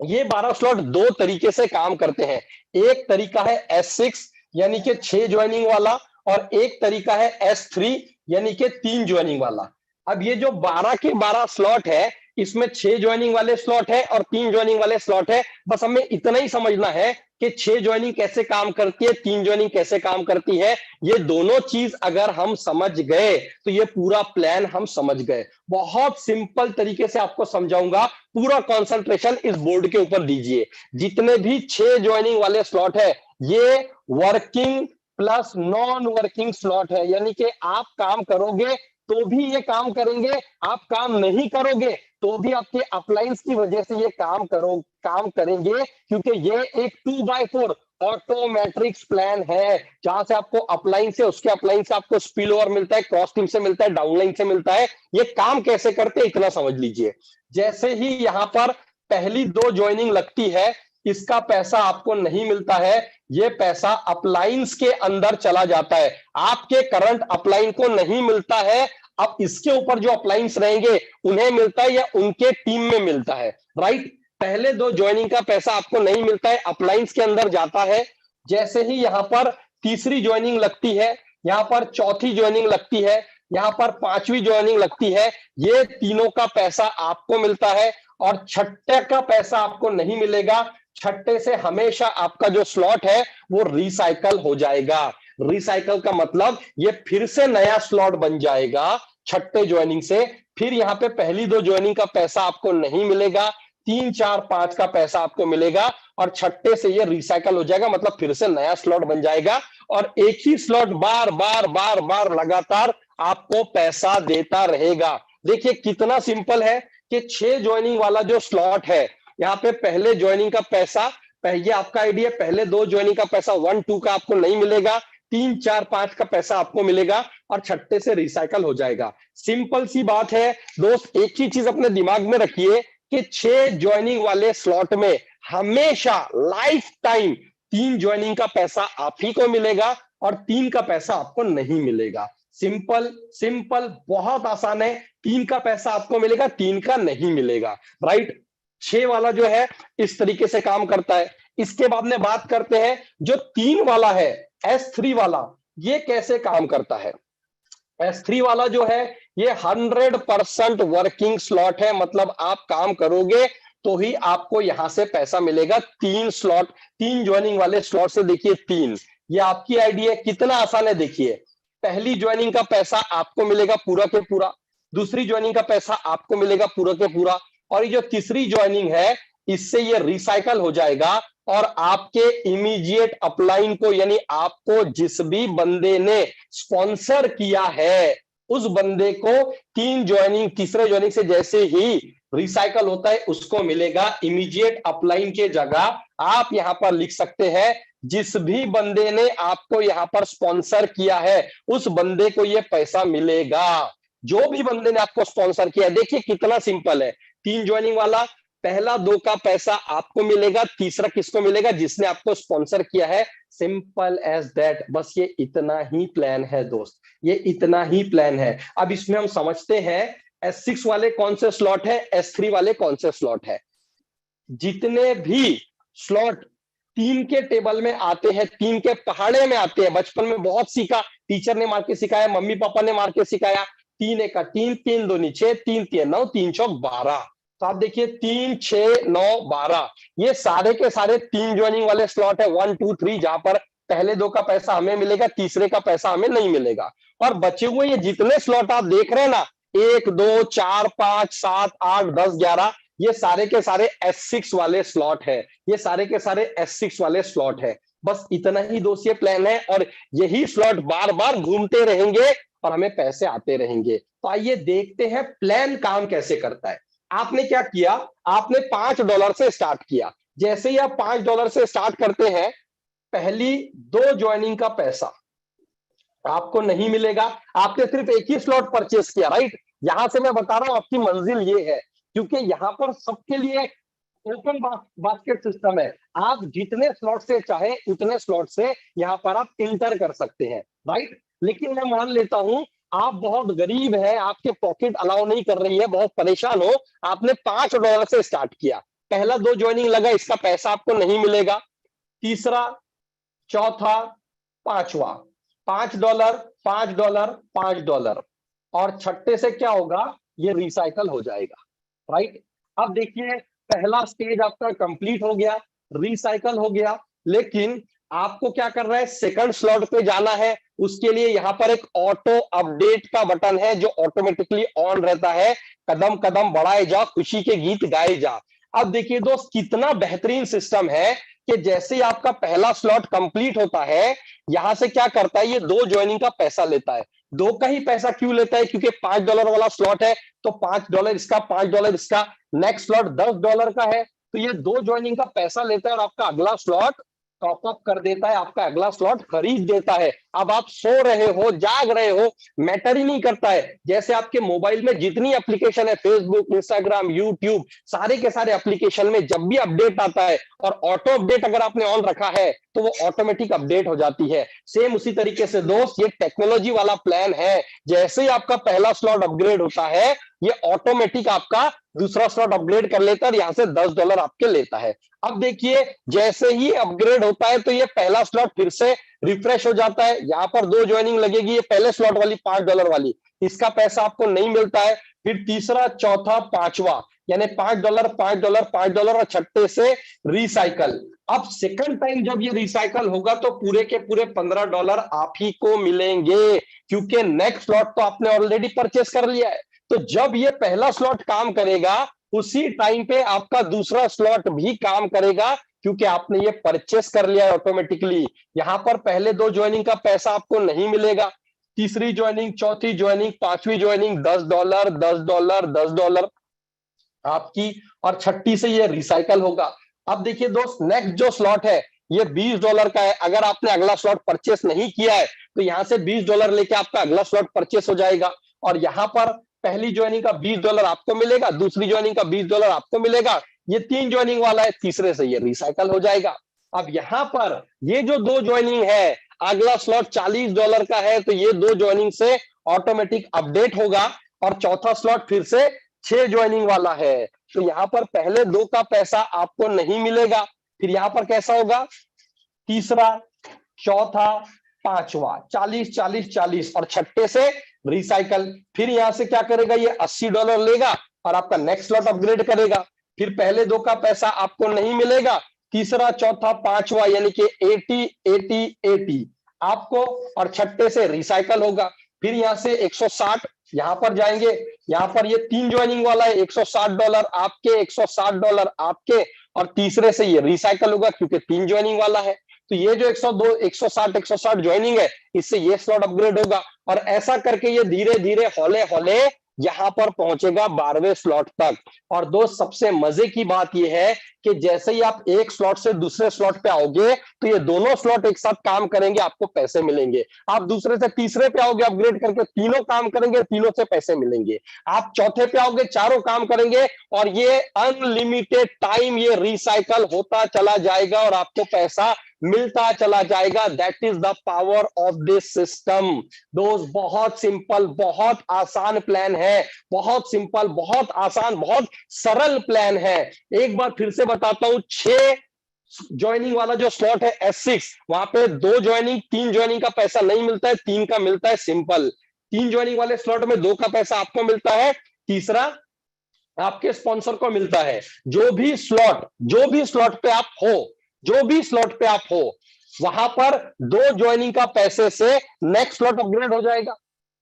[SPEAKER 2] ये 12 स्लॉट दो तरीके से काम करते हैं। एक तरीका है S6 यानी कि 6 ज्वाइनिंग वाला, और एक तरीका है S3 यानी कि 3 ज्वाइनिंग वाला। अब ये जो 12 के 12 स्लॉट है, इसमें 6 ज्वाइनिंग वाले स्लॉट है और 3 ज्वाइनिंग वाले स्लॉट है। बस हमें इतना ही समझना है कि 6 ज्वाइनिंग कैसे काम करती है, 3 ज्वाइनिंग कैसे काम करती है। ये दोनों चीज अगर हम समझ गए तो ये पूरा प्लान हम समझ गए। बहुत सिंपल तरीके से आपको समझाऊंगा, पूरा कंसंट्रेशन इस बोर्ड के ऊपर दीजिए। जितने भी 6 ज्वाइनिंग वाले स्लॉट है, ये working plus non working slot है, यानी कि आप काम करोगे तो भी ये काम करेंगे, आप काम नहीं करोगे तो भी आपके अपलाइंस की वजह से ये काम करेंगे, क्योंकि ये एक 2x4 ऑटोमेट्रिक्स प्लान है, जहां से आपको अपलाइन से, उसके अपलाइन से आपको स्पिल ओवर मिलता है, क्रॉस टीम से मिलता है, डाउनलाइन से मिलता है। ये काम कैसे करते हैं इतना समझ लीजिए। जैसे ही यहां पर पहली 2 ज्वाइनिंग लगती है, इसका पैसा आपको नहीं मिलता है, ये पैसा अपलाइंस के अंदर चला जाता है, आपके करंट अपलाइन को नहीं मिलता है। अब इसके ऊपर जो अपलाइंस रहेंगे उन्हें मिलता है या उनके टीम में मिलता है, राइट। पहले 2 ज्वाइनिंग का पैसा आपको नहीं मिलता है, अपलाइंस के अंदर जाता है। जैसे ही यहां पर तीसरी ज्वाइनिंग लगती है, यहां पर चौथी ज्वाइनिंग लगती है, यहां पर 5वीं ज्वाइनिंग लगती है, ये तीनों का पैसा आपको मिलता है, और छठे का पैसा आपको नहीं मिलेगा। छठे से हमेशा आपका जो स्लॉट है वो रिसाइकल हो जाएगा। रिसाइकल का मतलब ये फिर से नया स्लॉट बन जाएगा छठे ज्वाइनिंग से। फिर यहाँ पे पहली 2 ज्वाइनिंग का पैसा आपको नहीं मिलेगा, 3, 4, 5 का पैसा आपको मिलेगा, और छठे से ये रिसाइकल हो जाएगा, मतलब फिर से नया स्लॉट बन जाएगा, और एक ही स्लॉट बार बार बार बार लगातार आपको पैसा देता रहेगा। देखिए कितना सिंपल है कि 6 ज्वाइनिंग वाला जो स्लॉट है, यहाँ पे पहले ज्वाइनिंग का पैसा, ये आपका आइडिया, पहले 2 ज्वाइनिंग का पैसा 1, 2 का आपको नहीं मिलेगा, 3, 4, 5 का पैसा आपको मिलेगा, और छठे से रिसाइकल हो जाएगा। सिंपल सी बात है दोस्त। एक ही चीज अपने दिमाग में रखिए कि 6 ज्वाइनिंग वाले स्लॉट में हमेशा लाइफ टाइम 3 ज्वाइनिंग का पैसा आप ही को मिलेगा, और 3 का पैसा आपको नहीं मिलेगा। सिंपल सिंपल, बहुत आसान है। 3 का पैसा आपको मिलेगा, 3 का नहीं मिलेगा, राइट। 6 वाला जो है इस तरीके से काम करता है। इसके बाद में बात करते हैं जो 3 वाला है, S3 वाला, ये कैसे काम करता है। S3 वाला जो है ये 100% वर्किंग स्लॉट है, मतलब आप काम करोगे तो ही आपको यहां से पैसा मिलेगा। 3 स्लॉट, 3 ज्वाइनिंग वाले स्लॉट से देखिए 3, ये आपकी आइडिया कितना आसान है। देखिए पहली ज्वाइनिंग का पैसा आपको मिलेगा पूरा के पूरा, दूसरी ज्वाइनिंग का पैसा आपको मिलेगा पूरा के पूरा, और ये जो तीसरी ज्वाइनिंग है इससे ये रिसाइकल हो जाएगा, और आपके इमीडिएट अपलाइन को, यानी आपको जिस भी बंदे ने स्पॉन्सर किया है उस बंदे को 3 ज्वाइनिंग, तीसरे ज्वाइनिंग से जैसे ही रिसाइकल होता है उसको मिलेगा इमीडिएट अपलाइन के जगह। आप यहां पर लिख सकते हैं जिस भी बंदे ने आपको यहां पर स्पॉन्सर किया है उस बंदे को यह पैसा मिलेगा। जो भी बंदे ने आपको स्पॉन्सर किया है, देखिए कितना सिंपल है। 3 ज्वाइनिंग वाला पहला 2 का पैसा आपको मिलेगा, तीसरा किसको मिलेगा? जिसने आपको स्पॉन्सर किया है। सिंपल एज दैट, बस ये इतना ही प्लान है दोस्त, ये इतना ही प्लान है। अब इसमें हम समझते हैं S6 वाले कौन से स्लॉट है, S3 वाले कौन से स्लॉट है। जितने भी स्लॉट 3 के टेबल में आते हैं, 3 के पहाड़े में आते हैं, बचपन में बहुत सीखा, टीचर ने मार के सिखाया, मम्मी पापा ने मार के सिखाया, 3 1 का 3, 3 2 6, 3 3 9, 3 4 12। तो आप देखिए 3 6 9 12, ये सारे के सारे 3 ज्वाइनिंग वाले स्लॉट है, 1 2 3, जहां पर पहले 2 का पैसा हमें मिलेगा, तीसरे का पैसा हमें नहीं मिलेगा। और बचे हुए ये जितने स्लॉट आप देख रहे हैं ना, 1 2 4 5 7 8 10 11, ये सारे के सारे S6 वाले स्लॉट है, ये सारे के सारे S6 वाले स्लॉट है। बस इतना ही दोस्त ये प्लान है, और यही स्लॉट बार बार घूमते रहेंगे और हमें पैसे आते रहेंगे। तो आइए देखते हैं प्लान काम कैसे करता है। आपने क्या किया, आपने $5 से स्टार्ट किया। जैसे ही आप $5 से स्टार्ट करते हैं, पहली 2 ज्वाइनिंग का पैसा आपको नहीं मिलेगा। आपने सिर्फ एक ही स्लॉट परचेस किया, राइट। यहां से मैं बता रहा हूं आपकी मंजिल ये है, क्योंकि यहां पर सबके लिए ओपन बास्केट सिस्टम है। आप जितने स्लॉट से चाहे उतने स्लॉट से यहां पर आप इंटर कर सकते हैं, राइट। लेकिन मैं मान लेता हूं आप बहुत गरीब है, आपके पॉकेट अलाउ नहीं कर रही है, बहुत परेशान हो, आपने $5 से स्टार्ट किया, पहला 2 ज्वाइनिंग लगा, इसका पैसा आपको नहीं मिलेगा। तीसरा, चौथा, पांचवा, $5 $5 $5, और छठे से क्या होगा, ये रिसाइकल हो जाएगा, राइट। अब देखिए पहला स्टेज आपका कंप्लीट हो गया, रिसाइकल हो गया, लेकिन आपको क्या करना है, सेकंड स्लॉट पे जाना है। उसके लिए यहां पर एक ऑटो अपडेट का बटन है जो ऑटोमेटिकली ऑन रहता है। कदम कदम बढ़ाए जा, खुशी के गीत गाए जा। अब देखिए दोस्त कितना बेहतरीन सिस्टम है कि जैसे ही आपका पहला स्लॉट कंप्लीट होता है, यहां से क्या करता है, ये 2 ज्वाइनिंग का पैसा लेता है। 2 का ही पैसा क्यों लेता है, क्योंकि $5 वाला स्लॉट है, तो $5 इसका, $5 इसका। नेक्स्ट स्लॉट $10 का है, तो ये 2 ज्वाइनिंग का पैसा लेता है और आपका अगला स्लॉट टॉप अप कर देता है, आपका अगला स्लॉट खरीद देता है। अब आप सो रहे हो, जाग रहे हो, मैटर ही नहीं करता है। जैसे आपके मोबाइल में जितनी एप्लीकेशन है, फेसबुक, इंस्टाग्राम, यूट्यूब, सारे के सारे एप्लीकेशन में जब भी अपडेट आता है और ऑटो अपडेट अगर आपने ऑन रखा है, तो वो ऑटोमेटिक अपडेट हो जाती है। सेम उसी तरीके से दोस्त ये टेक्नोलॉजी वाला प्लान है। जैसे ही आपका पहला स्लॉट अपग्रेड होता है, ये ऑटोमेटिक आपका दूसरा स्लॉट अपग्रेड कर लेता है और यहां से $10 आपके लेता है। अब देखिए जैसे ही अपग्रेड होता है, तो ये पहला स्लॉट फिर से रिफ्रेश हो जाता है। यहाँ पर 2 ज्वाइनिंग लगेगी, ये पहले स्लॉट वाली $5 वाली, इसका पैसा आपको नहीं मिलता है। फिर तीसरा, चौथा, पांचवा, यानी $5 $5 $5 और छठे से रिसाइकल। अब सेकंड टाइम जब ये रिसाइकल होगा, तो पूरे के पूरे $15 आप ही को मिलेंगे, क्योंकि नेक्स्ट स्लॉट तो आपने ऑलरेडी परचेस कर लिया है। तो जब ये पहला स्लॉट काम करेगा, उसी टाइम पे आपका दूसरा स्लॉट भी काम करेगा, क्योंकि आपने ये परचेस कर लिया है ऑटोमेटिकली। यहां पर पहले 2 ज्वाइनिंग का पैसा आपको नहीं मिलेगा। तीसरी ज्वाइनिंग, चौथी ज्वाइनिंग, पांचवी ज्वाइनिंग $10 $10 $10 आपकी, और छठी से ये रिसाइकल होगा। अब देखिए दोस्त नेक्स्ट जो स्लॉट है, ये $20 का है। अगर आपने अगला स्लॉट परचेस नहीं किया है, तो यहां से $20 लेके आपका अगला स्लॉट परचेस हो जाएगा। और यहां पर पहली ज्वाइनिंग का $20 आपको मिलेगा, दूसरी ज्वाइनिंग का $20 आपको मिलेगा। ये 3 ज्वाइनिंग वाला है, तीसरे से ये रिसाइकल हो जाएगा। अब यहां पर ये जो 2 ज्वाइनिंग है, अगला स्लॉट $40 का है, तो ये 2 ज्वाइनिंग से ऑटोमेटिक अपडेट होगा। और चौथा स्लॉट फिर से 6 ज्वाइनिंग वाला है, तो यहां पर पहले 2 का पैसा आपको नहीं मिलेगा। फिर यहां पर कैसा होगा, तीसरा, चौथा, पांचवा, 40 40 40, और छठे से रिसाइकल। फिर यहां से क्या करेगा, ये $80 लेगा और आपका नेक्स्ट स्लॉट अपग्रेड करेगा। फिर पहले 2 का पैसा आपको नहीं मिलेगा, तीसरा, चौथा, पांचवा, यानी कि 80 80 80 आपको, और छठे से रिसाइकल होगा। फिर यहां से 160 यहां पर जाएंगे, यहां पर ये 3 ज्वाइनिंग वाला है, $160 आपके, $160 आपके, और तीसरे से ये रिसाइकल होगा, क्योंकि 3 ज्वाइनिंग वाला है। तो ये जो 102 160 ज्वाइनिंग है, इससे ये स्लॉट अपग्रेड होगा। और ऐसा करके ये धीरे धीरे हौले हौले यहां पर पहुंचेगा 12वें स्लॉट तक। और दोस्त सबसे मजे की बात यह है कि जैसे ही आप एक स्लॉट से दूसरे स्लॉट पे आओगे तो ये दोनों स्लॉट एक साथ काम करेंगे, आपको पैसे मिलेंगे। आप दूसरे से तीसरे पे आओगे अपग्रेड करके, तीनों काम करेंगे, तीनों से पैसे मिलेंगे। आप चौथे पे आओगे, चारों काम करेंगे और ये अनलिमिटेड टाइम ये रिसाइकल होता चला जाएगा और आपको पैसा मिलता चला जाएगा। That is the power of this system दोस्त। बहुत सिंपल, बहुत आसान प्लान है, बहुत सिंपल, बहुत आसान, बहुत सरल प्लान है। एक बार फिर से बताता हूं, 6 ज्वाइनिंग वाला जो स्लॉट है S6, वहां पे 2 ज्वाइनिंग 3 ज्वाइनिंग का पैसा नहीं मिलता है, 3 का मिलता है सिंपल। 3 ज्वाइनिंग वाले स्लॉट में 2 का पैसा आपको मिलता है, तीसरा आपके स्पॉन्सर को मिलता है। जो भी स्लॉट पे आप हो, जो भी स्लॉट पे आप हो, वहां पर 2 ज्वाइनिंग का पैसे से नेक्स्ट स्लॉट अपग्रेड हो जाएगा।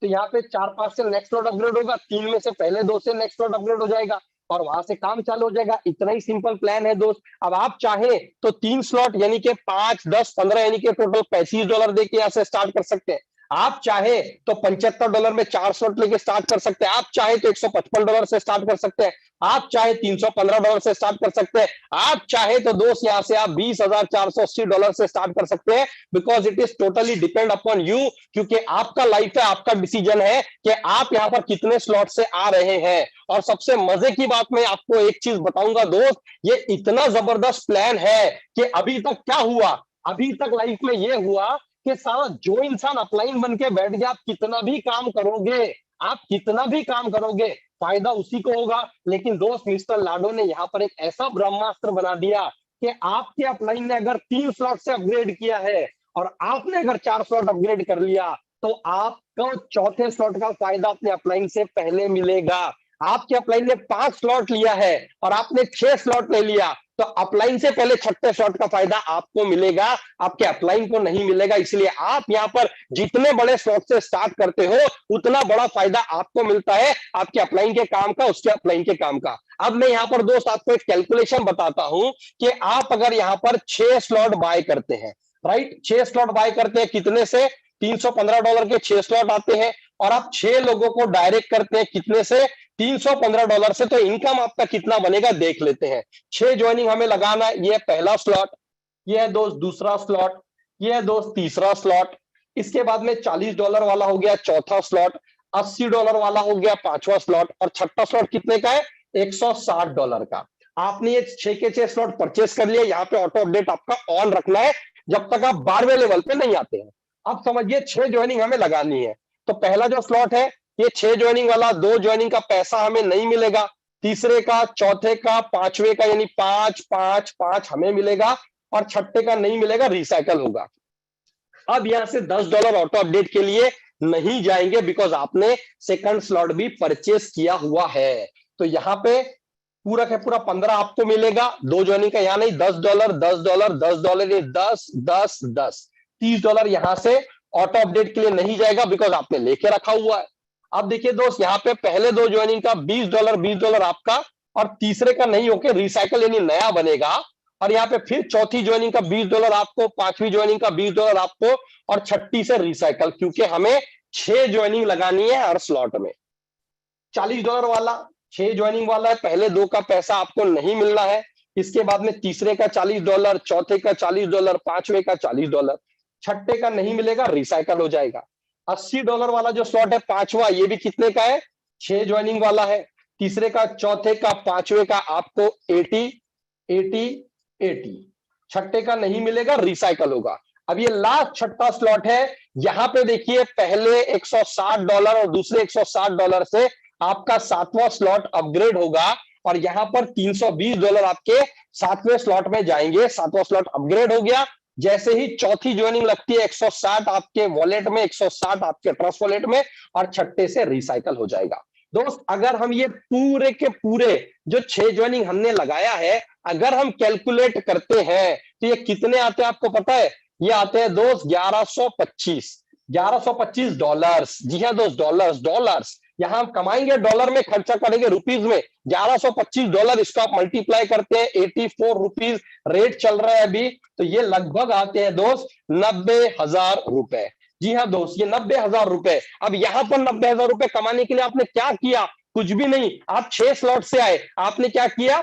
[SPEAKER 2] तो यहाँ पे 4-5 से नेक्स्ट स्लॉट अपग्रेड होगा, 3 में से पहले 2 से नेक्स्ट स्लॉट अपग्रेड हो जाएगा और वहां से काम चालू हो जाएगा। इतना ही सिंपल प्लान है दोस्त। अब आप चाहें तो 3 स्लॉट यानी कि 5, 10, 15 यानी कि टोटल $35 देके यहाँ से स्टार्ट कर सकते हैं। आप चाहे तो $75 में 4 स्लॉट लेके स्टार्ट कर सकते हैं। आप चाहे तो $155 से स्टार्ट कर सकते हैं। आप चाहे $315 से स्टार्ट कर सकते हैं। आप चाहे तो दोस्त यहां से आप $20,480 से स्टार्ट कर सकते हैं। Because it is totally depend upon you, क्योंकि आपका लाइफ है, आपका डिसीजन है कि आप यहां पर कितने स्लॉट से आ रहे हैं। और सबसे मजे की बात मैं आपको एक चीज बताऊंगा दोस्त, ये इतना जबरदस्त प्लान है कि अभी तक क्या हुआ, अभी तक लाइफ में ये हुआ कि सारा जो इंसान अपलाइन बन के बैठ गया, आप कितना भी काम करोगे, आप कितना भी काम करोगे, फायदा उसी को होगा। लेकिन दोस्त मिस्टर लाडो ने यहाँ पर एक ऐसा ब्रह्मास्त्र बना दिया कि आपके अपलाइन ने अगर 3 स्लॉट से अपग्रेड किया है और आपने अगर 4 स्लॉट अपग्रेड कर लिया, तो आपको चौथे स्लॉट का फायदा अपने अपलाइन से पहले मिलेगा। आपके अपलाइन ने 5 स्लॉट लिया है और आपने 6 स्लॉट ले लिया, तो अपलाइन से पहले छठे स्लॉट का फायदा आपको मिलेगा, आपके अपलाइन को नहीं मिलेगा। इसलिए आप यहां पर जितने बड़े स्लॉट से स्टार्ट करते हो, उतना बड़ा फायदा आपको मिलता है, आपके अपलाइन के काम का, उसके अपलाइन के काम का। अब मैं यहां पर दोस्त आपको एक कैलकुलेशन बताता हूं कि आप अगर यहां पर 6 स्लॉट बाय करते हैं, राइट, 6 स्लॉट बाय करते हैं, कितने से? $315 के 6 स्लॉट आते हैं और आप 6 लोगों को डायरेक्ट करते हैं, कितने से? $315 से। तो इनकम आपका कितना बनेगा देख लेते हैं। 6 ज्वाइनिंग हमें लगाना है, ये पहला स्लॉट, ये है दोस्त दूसरा स्लॉट, ये है दोस्त तीसरा स्लॉट, इसके बाद में $40 वाला हो गया चौथा स्लॉट, $80 वाला हो गया पांचवा स्लॉट और छठा स्लॉट कितने का है? $160 का। आपने ये 6 के 6 स्लॉट परचेस कर लिया। यहाँ पे ऑटो अपडेट आपका ऑन रखना है जब तक आप 12वें लेवल पे नहीं आते हैं। अब समझिए 6 ज्वाइनिंग हमें लगानी है। तो पहला जो स्लॉट है ये 6 ज्वाइनिंग वाला, 2 ज्वाइनिंग का पैसा हमें नहीं मिलेगा, तीसरे का, चौथे का, पांचवे का, यानी 5 5 5 हमें मिलेगा और छठे का नहीं मिलेगा, रिसाइकल होगा। अब यहां से $10 ऑटो अपडेट के लिए नहीं जाएंगे बिकॉज आपने सेकंड स्लॉट भी परचेस किया हुआ है। तो यहां पे पूरा का पूरा 15 आपको मिलेगा, 2 ज्वाइनिंग का, यहां नहीं, $10 $10 $10 ये 10 10 10 $30 यहां से ऑटो अपडेट के लिए नहीं जाएगा बिकॉज आपने लेके रखा हुआ है। अब देखिए दोस्त, यहाँ पे पहले 2 ज्वाइनिंग का $20 आपका और तीसरे का नहीं होके रिसाइकल यानी नया बनेगा। और यहाँ पे फिर चौथी ज्वाइनिंग का $20 आपको, पांचवी ज्वाइनिंग का $20 आपको और छठी से रिसाइकल, क्योंकि हमें 6 ज्वाइनिंग लगानी है हर स्लॉट में। $40 वाला 6 ज्वाइनिंग वाला है, पहले 2 का पैसा आपको नहीं मिलना है, इसके बाद में तीसरे का $40, चौथे का $40, पांचवे का $40, छठे का नहीं मिलेगा, रिसाइकल हो जाएगा। $80 वाला जो स्लॉट है पांचवा, ये भी कितने का है? 6 ज्वाइनिंग वाला है, तीसरे का, चौथे का, पांचवे का आपको 80 80 80, छठे का नहीं मिलेगा, रिसाइकल होगा। अब ये लास्ट छठा स्लॉट है, यहां पे देखिए पहले $160 और दूसरे $160 से आपका 7वां स्लॉट अपग्रेड होगा और यहां पर $320 आपके 7वें स्लॉट में जाएंगे। 7वां स्लॉट अपग्रेड हो गया। जैसे ही चौथी ज्वाइनिंग लगती है 160 आपके वॉलेट में, 160 आपके ट्रस्ट वॉलेट में और छठे से रिसाइकल हो जाएगा। दोस्त अगर हम ये पूरे के पूरे जो 6 ज्वाइनिंग हमने लगाया है, अगर हम कैलकुलेट करते हैं तो ये कितने आते हैं आपको पता है? ये आते हैं दोस्त $1125। जी हाँ दोस्त, डॉलर्स। यहां हम कमाएंगे डॉलर में, खर्चा करेंगे रुपीज में। $1125, इसको आप मल्टीप्लाई करते हैं, 84 रुपीज रेट चल रहा है अभी, तो ये लगभग आते हैं दोस्त 90,000 रुपए। जी हाँ दोस्त, ये 90,000 रुपए। अब यहां पर 90,000 रुपए कमाने के लिए आपने क्या किया? कुछ भी नहीं। आप 6 स्लॉट से आए, आपने क्या किया?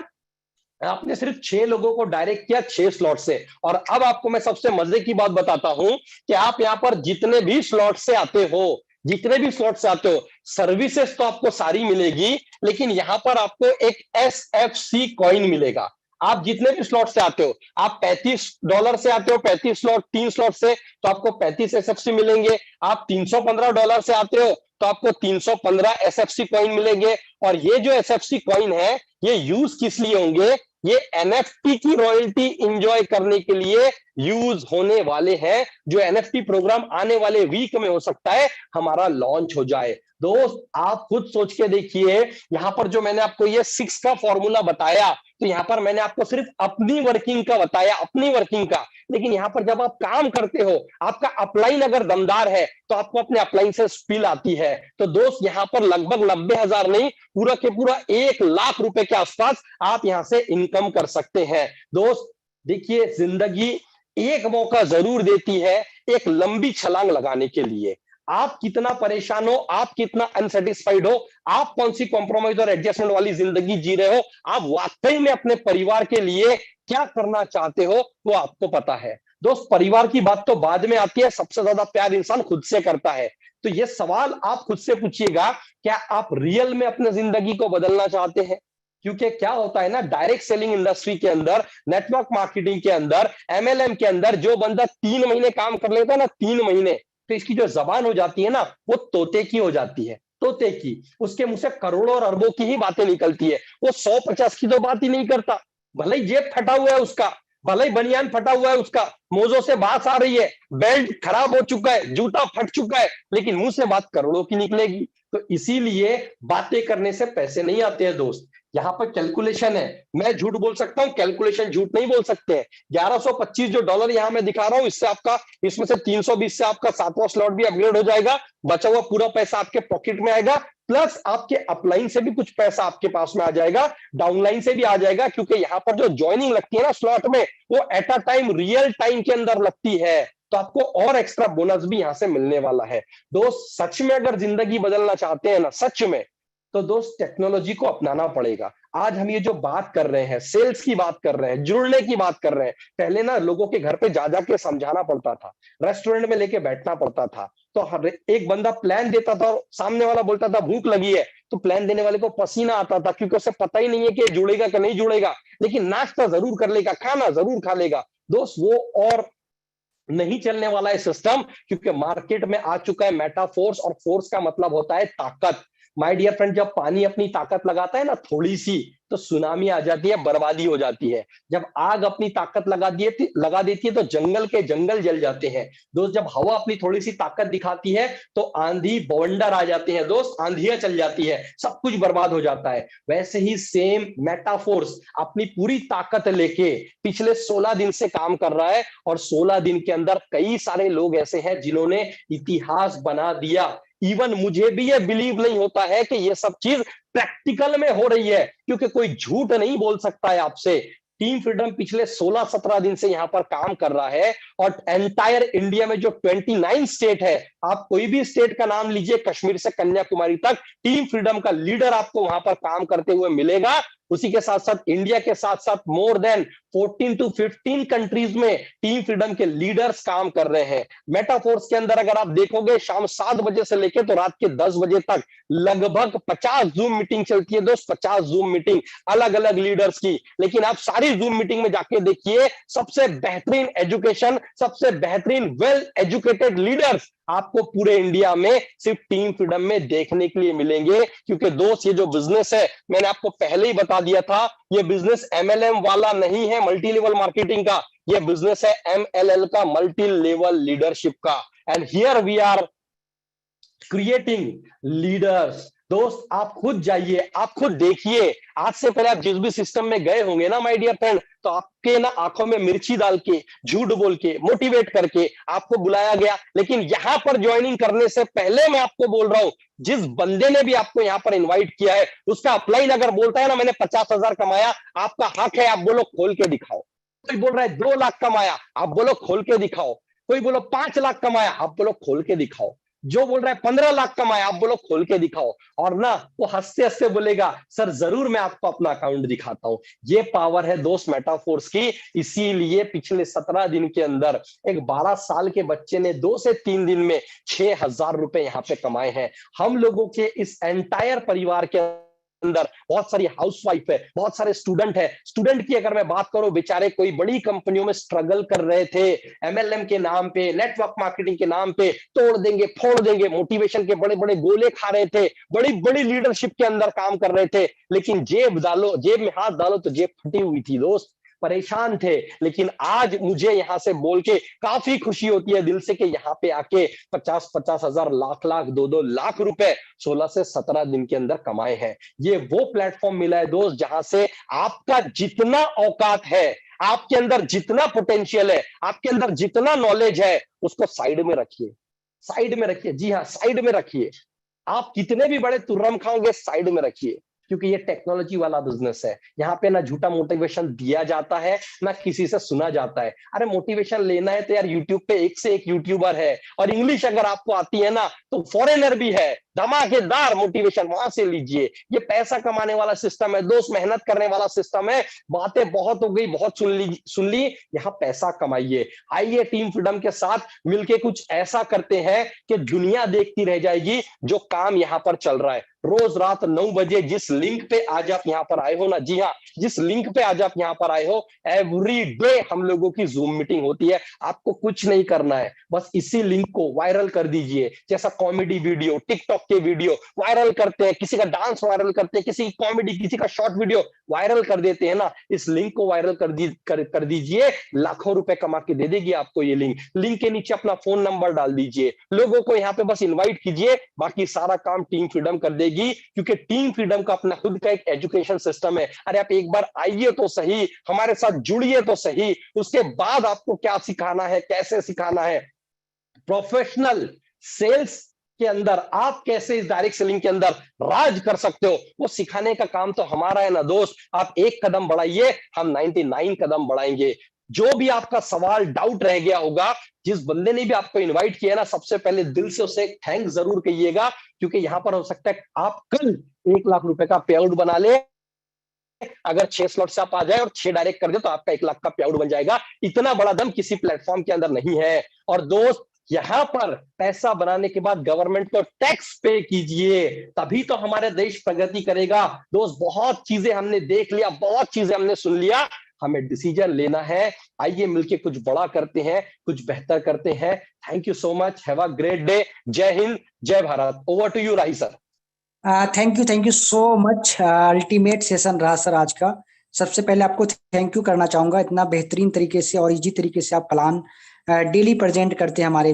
[SPEAKER 2] आपने सिर्फ 6 लोगों को डायरेक्ट किया 6 स्लॉट से। और अब आपको मैं सबसे मजे की बात बताता हूं कि आप यहां पर जितने भी स्लॉट से आते हो, जितने भी स्लॉट से आते हो, सर्विसेज तो आपको सारी मिलेगी, लेकिन यहां पर आपको एक SFC कॉइन मिलेगा। आप जितने भी स्लॉट से आते हो, आप $35 से आते हो, 35 स्लॉट 3 स्लॉट से, तो आपको 35 SFC मिलेंगे। आप $315 से आते हो तो आपको 315 SFC कॉइन मिलेंगे। और ये जो SFC कॉइन है, ये यूज किस लिए होंगे? ये NFT की रॉयल्टी इंजॉय करने के लिए यूज होने वाले हैं, जो NFT प्रोग्राम आने वाले वीक में हो सकता है हमारा लॉन्च हो जाए। दोस्त आप खुद सोच के देखिए, यहां पर जो मैंने आपको ये 6 का फॉर्मूला बताया, तो यहां पर मैंने आपको सिर्फ अपनी वर्किंग का बताया, अपनी वर्किंग का। लेकिन यहां पर जब आप काम करते हो, आपका अपलाइन अगर दमदार है, तो आपको अपने अपलाइन से फील आती है। तो दोस्त यहां पर लगभग 90,000 नहीं, पूरा के पूरा 1 लाख रुपए के आसपास आप यहां से इनकम कर सकते हैं। दोस्त देखिए, जिंदगी एक मौका जरूर देती है एक लंबी छलांग लगाने के लिए। आप कितना परेशान हो, आप कितना अनसेटिस्फाइड हो, आप कौन सी कॉम्प्रोमाइज और एडजस्टमेंट वाली जिंदगी जी रहे हो, आप वाकई में अपने परिवार के लिए क्या करना चाहते हो, वो आपको पता है। दोस्त परिवार की बात तो बाद में आती है, सबसे ज्यादा प्यार इंसान खुद से करता है। तो ये सवाल आप खुद से पूछिएगा, क्या आप रियल में अपने जिंदगी को बदलना चाहते हैं? क्योंकि क्या होता है ना, डायरेक्ट सेलिंग इंडस्ट्री के अंदर, नेटवर्क मार्केटिंग के अंदर, MLM के अंदर, जो बंदा 3 महीने काम कर लेता है ना, 3 महीने, तो इसकी जो जबान हो जाती है ना, वो तोते की हो जाती है, तोते की। उसके मुंह से करोड़ों और अरबों की ही बातें निकलती है, वो 100-50 की तो बात ही नहीं करता। भले ही जेब फटा हुआ है उसका, भले ही बनियान फटा हुआ है उसका, मोजों से बात आ रही है, बेल्ट खराब हो चुका है, जूता फट चुका है, लेकिन मुंह से बात करोड़ों की निकलेगी। तो इसीलिए बातें करने से पैसे नहीं आते हैं दोस्त, यहां पर कैलकुलेशन है। मैं झूठ बोल सकता हूं, कैलकुलेशन झूठ नहीं बोल सकते हैं। 1125 जो डॉलर यहां मैं दिखा रहा हूं, इससे आपका, इसमें से 320 से आपका 7वां स्लॉट भी अपग्रेड हो जाएगा, बचा हुआ पूरा पैसा आपके पॉकेट में आएगा, प्लस आपके अपलाइन से भी कुछ पैसा आपके पास में आ जाएगा, डाउनलाइन से भी आ जाएगा, क्योंकि यहां पर जो ज्वाइनिंग लगती है ना स्लॉट में, वो at a time real time के अंदर लगती है। तो आपको और एक्स्ट्रा बोनस भी यहां से मिलने वाला है। दोस्त सच में अगर जिंदगी बदलना चाहते हैं ना, सच में, तो दोस्त टेक्नोलॉजी को अपनाना पड़ेगा। आज हम ये जो बात कर रहे हैं, सेल्स की बात कर रहे हैं, जुड़ने की बात कर रहे हैं, पहले ना लोगों के घर पे जा जाके समझाना पड़ता था, रेस्टोरेंट में लेके बैठना पड़ता था, तो हर एक बंदा प्लान देता था, सामने वाला बोलता था भूख लगी है, तो प्लान देने वाले को पसीना आता था, क्योंकि उसे पता ही नहीं है कि जुड़ेगा कि नहीं जुड़ेगा, लेकिन नाश्ता जरूर कर लेगा, खाना जरूर खा लेगा। दोस्त वो और नहीं चलने वाला है सिस्टम, क्योंकि मार्केट में आ चुका है मेटा फोर्स, और फोर्स का मतलब होता है ताकत। माय डियर फ्रेंड, जब पानी अपनी ताकत लगाता है ना थोड़ी सी, तो सुनामी आ जाती है, बर्बादी हो जाती है। जब आग अपनी ताकत लगा देती है तो जंगल के जंगल जल जाते हैं। दोस्त जब हवा अपनी थोड़ी सी ताकत दिखाती है तो आंधी बवंडर आ जाते हैं, दोस्त आंधियां चल जाती है, सब कुछ बर्बाद हो जाता है। वैसे ही सेम मेटाफोर्स अपनी पूरी ताकत लेके पिछले 16 दिन से काम कर रहा है, और 16 दिन के अंदर कई सारे लोग ऐसे हैं जिन्होंने इतिहास बना दिया। इवन मुझे भी ये बिलीव नहीं होता है कि ये सब चीज प्रैक्टिकल में हो रही है, क्योंकि कोई झूठ नहीं बोल सकता है आपसे। टीम फ्रीडम पिछले 16-17 दिन से यहां पर काम कर रहा है, और एंटायर इंडिया में जो 29 स्टेट है, आप कोई भी स्टेट का नाम लीजिए, कश्मीर से कन्याकुमारी तक, टीम फ्रीडम का लीडर आपको वहां पर काम करते हुए मिलेगा। उसी के साथ साथ इंडिया के साथ साथ मोर देन 14 to 15 कंट्रीज में टीम फ्रीडम के लीडर्स काम कर रहे हैं। मेटाफोर्स के अंदर अगर आप देखोगे, शाम 7 बजे से लेकर तो रात के 10 बजे तक लगभग 50 जूम मीटिंग चलती है दोस्त, 50 जूम मीटिंग अलग अलग लीडर्स की। लेकिन आप सारी जूम मीटिंग में जाके देखिए, सबसे बेहतरीन एजुकेशन, सबसे बेहतरीन वेल एजुकेटेड लीडर्स आपको पूरे इंडिया में सिर्फ टीम फ्रीडम में देखने के लिए मिलेंगे। क्योंकि दोस्त ये जो बिजनेस है, मैंने आपको पहले ही बता दिया था, ये बिजनेस MLM वाला नहीं है, मल्टी लेवल मार्केटिंग का, ये बिजनेस है MLL का, मल्टी लेवल लीडरशिप का। And here we are creating leaders. दोस्त आप खुद जाइए, आप खुद देखिए, आज से पहले आप जिस भी सिस्टम में गए होंगे ना माय डियर फ्रेंड, तो आपके ना आंखों में मिर्ची डाल के, झूठ बोल के, मोटिवेट करके आपको बुलाया गया। लेकिन यहां पर ज्वाइनिंग करने से पहले मैं आपको बोल रहा हूं, जिस बंदे ने भी आपको यहां पर इन्वाइट किया है, उसका अपलाइन अगर बोलता है ना मैंने 50,000 कमाया, आपका हक है, आप बोलो खोल के दिखाओ। कोई बोल रहा है 2 लाख कमाया, आप बोलो खोल के दिखाओ। कोई बोलो 5 लाख कमाया, आप बोलो खोल के दिखाओ। जो बोल रहा है 15 लाख कमाए, आप बोलो खोल के दिखाओ, और ना वो हंसते हंसते बोलेगा सर जरूर मैं आपको अपना अकाउंट दिखाता हूं। ये पावर है दोस्त मेटाफोर्स की। इसीलिए पिछले 17 दिन के अंदर एक 12 साल के बच्चे ने 2 से 3 दिन में 6,000 रुपए यहां पे कमाए हैं। हम लोगों के इस एंटायर परिवार के अंदर बहुत सारी हाउसवाइफ है, बहुत सारे स्टूडेंट है। स्टूडेंट की अगर मैं बात करूं, बेचारे कोई बड़ी कंपनियों में स्ट्रगल कर रहे थे, एमएलएम के नाम पे, नेटवर्क मार्केटिंग के नाम पे तोड़ देंगे फोड़ देंगे, मोटिवेशन के बड़े बड़े गोले खा रहे थे, बड़ी बड़ी लीडरशिप के अंदर काम कर रहे थे, लेकिन जेब में हाथ डालो तो जेब फटी हुई थी दोस्त, परेशान थे। लेकिन आज मुझे यहां से बोल के काफी खुशी होती है दिल से कि यहाँ पे आके 50-50 हजार, लाख लाख, 2-2 लाख रुपए 16 से 17 दिन के अंदर कमाए हैं। ये वो प्लेटफॉर्म मिला है दोस्त जहां से आपका जितना औकात है, आपके अंदर जितना पोटेंशियल है, आपके अंदर जितना नॉलेज है, उसको साइड में रखिए, साइड में रखिए। जी हाँ, साइड में रखिए। आप कितने भी बड़े तुर्रम खाओगे, साइड में रखिए, क्योंकि ये टेक्नोलॉजी वाला बिजनेस है। यहाँ पे ना झूठा मोटिवेशन दिया जाता है, ना किसी से सुना जाता है। अरे मोटिवेशन लेना है तो यार यूट्यूब पे एक से एक यूट्यूबर है, और इंग्लिश अगर आपको आती है ना तो फॉरेनर भी है, धमाकेदार मोटिवेशन वहां से लीजिए। ये पैसा कमाने वाला सिस्टम है दोस्त, मेहनत करने वाला सिस्टम है। बातें बहुत हो गई, बहुत सुन ली, यहाँ पैसा कमाइए। आइए टीम फ्रीडम के साथ मिलके कुछ ऐसा करते हैं कि दुनिया देखती रह जाएगी जो काम यहाँ पर चल रहा है। रोज रात 9 बजे जिस लिंक पे आज आप यहाँ पर आए हो ना, जी हाँ, जिस लिंक पे आज आप यहाँ पर आए हो, एवरी डे हम लोगों की जूम मीटिंग होती है। आपको कुछ नहीं करना है, बस इसी लिंक को वायरल कर दीजिए। जैसा कॉमेडी वीडियो, टिकटॉक के वीडियो वायरल करते हैं, किसी का डांस वायरल करते हैं, किसी की कॉमेडी, किसी का शॉर्ट वीडियो वायरल कर देते हैं ना, इस लिंक को वायरल कर दीजिए। लाखों रुपए कमा के दे देगी आपको ये लिंक। लिंक के नीचे अपना फोन नंबर डाल दीजिए, लोगों को यहाँ पे बस इन्वाइट कीजिए, बाकी सारा काम टीम फ्रीडम कर देगी। क्योंकि टीम फ्रीडम का अपना खुद का एक एजुकेशन सिस्टम है। अरे आप एक बार आइए तो सही, हमारे साथ जुड़िए तो सही, उसके बाद आपको क्या सिखाना है, कैसे सिखाना है, प्रोफेशनल सेल्स के अंदर आप कैसे इस डायरेक्ट सेलिंग के अंदर राज कर सकते हो, वो सिखाने का काम तो हमारा है ना दोस्त। आप एक कदम बढ़ाइए, हम 99 कदम बढ़ाएंगे। जो भी आपका सवाल, डाउट रह गया होगा, जिस बंदे ने भी आपको इनवाइट किया ना, सबसे पहले दिल से उसे थैंक जरूर कहिएगा, क्योंकि यहां पर हो सकता है आप कल 1 लाख रुपए का पे आउट बना ले। अगर 6 स्लॉट से आप आ जाए और 6 डायरेक्ट कर दे तो आपका 1 लाख का पे आउट बन जाएगा। इतना बड़ा दम किसी प्लेटफॉर्म के अंदर नहीं है। और दोस्त, यहां पर पैसा बनाने के बाद गवर्नमेंट को टैक्स पे कीजिए, तभी तो हमारे देश प्रगति करेगा। दोस्त, बहुत चीजें हमने देख लिया, बहुत चीजें हमने सुन लिया, हमें डिसीजन लेना है। आइए मिलके कुछ बड़ा करते हैं, कुछ बेहतर करते हैं। Thank you so much, have a great day. जय हिंद, जय Bharat. Over to you Rahi sir.
[SPEAKER 1] Thank you so much. Ultimate session रहा सर आज का। सबसे पहले आपको थैंक यू करना चाहूंगा, इतना बेहतरीन तरीके से और इजी तरीके से आप प्लान डेली प्रेजेंट करते हैं हमारे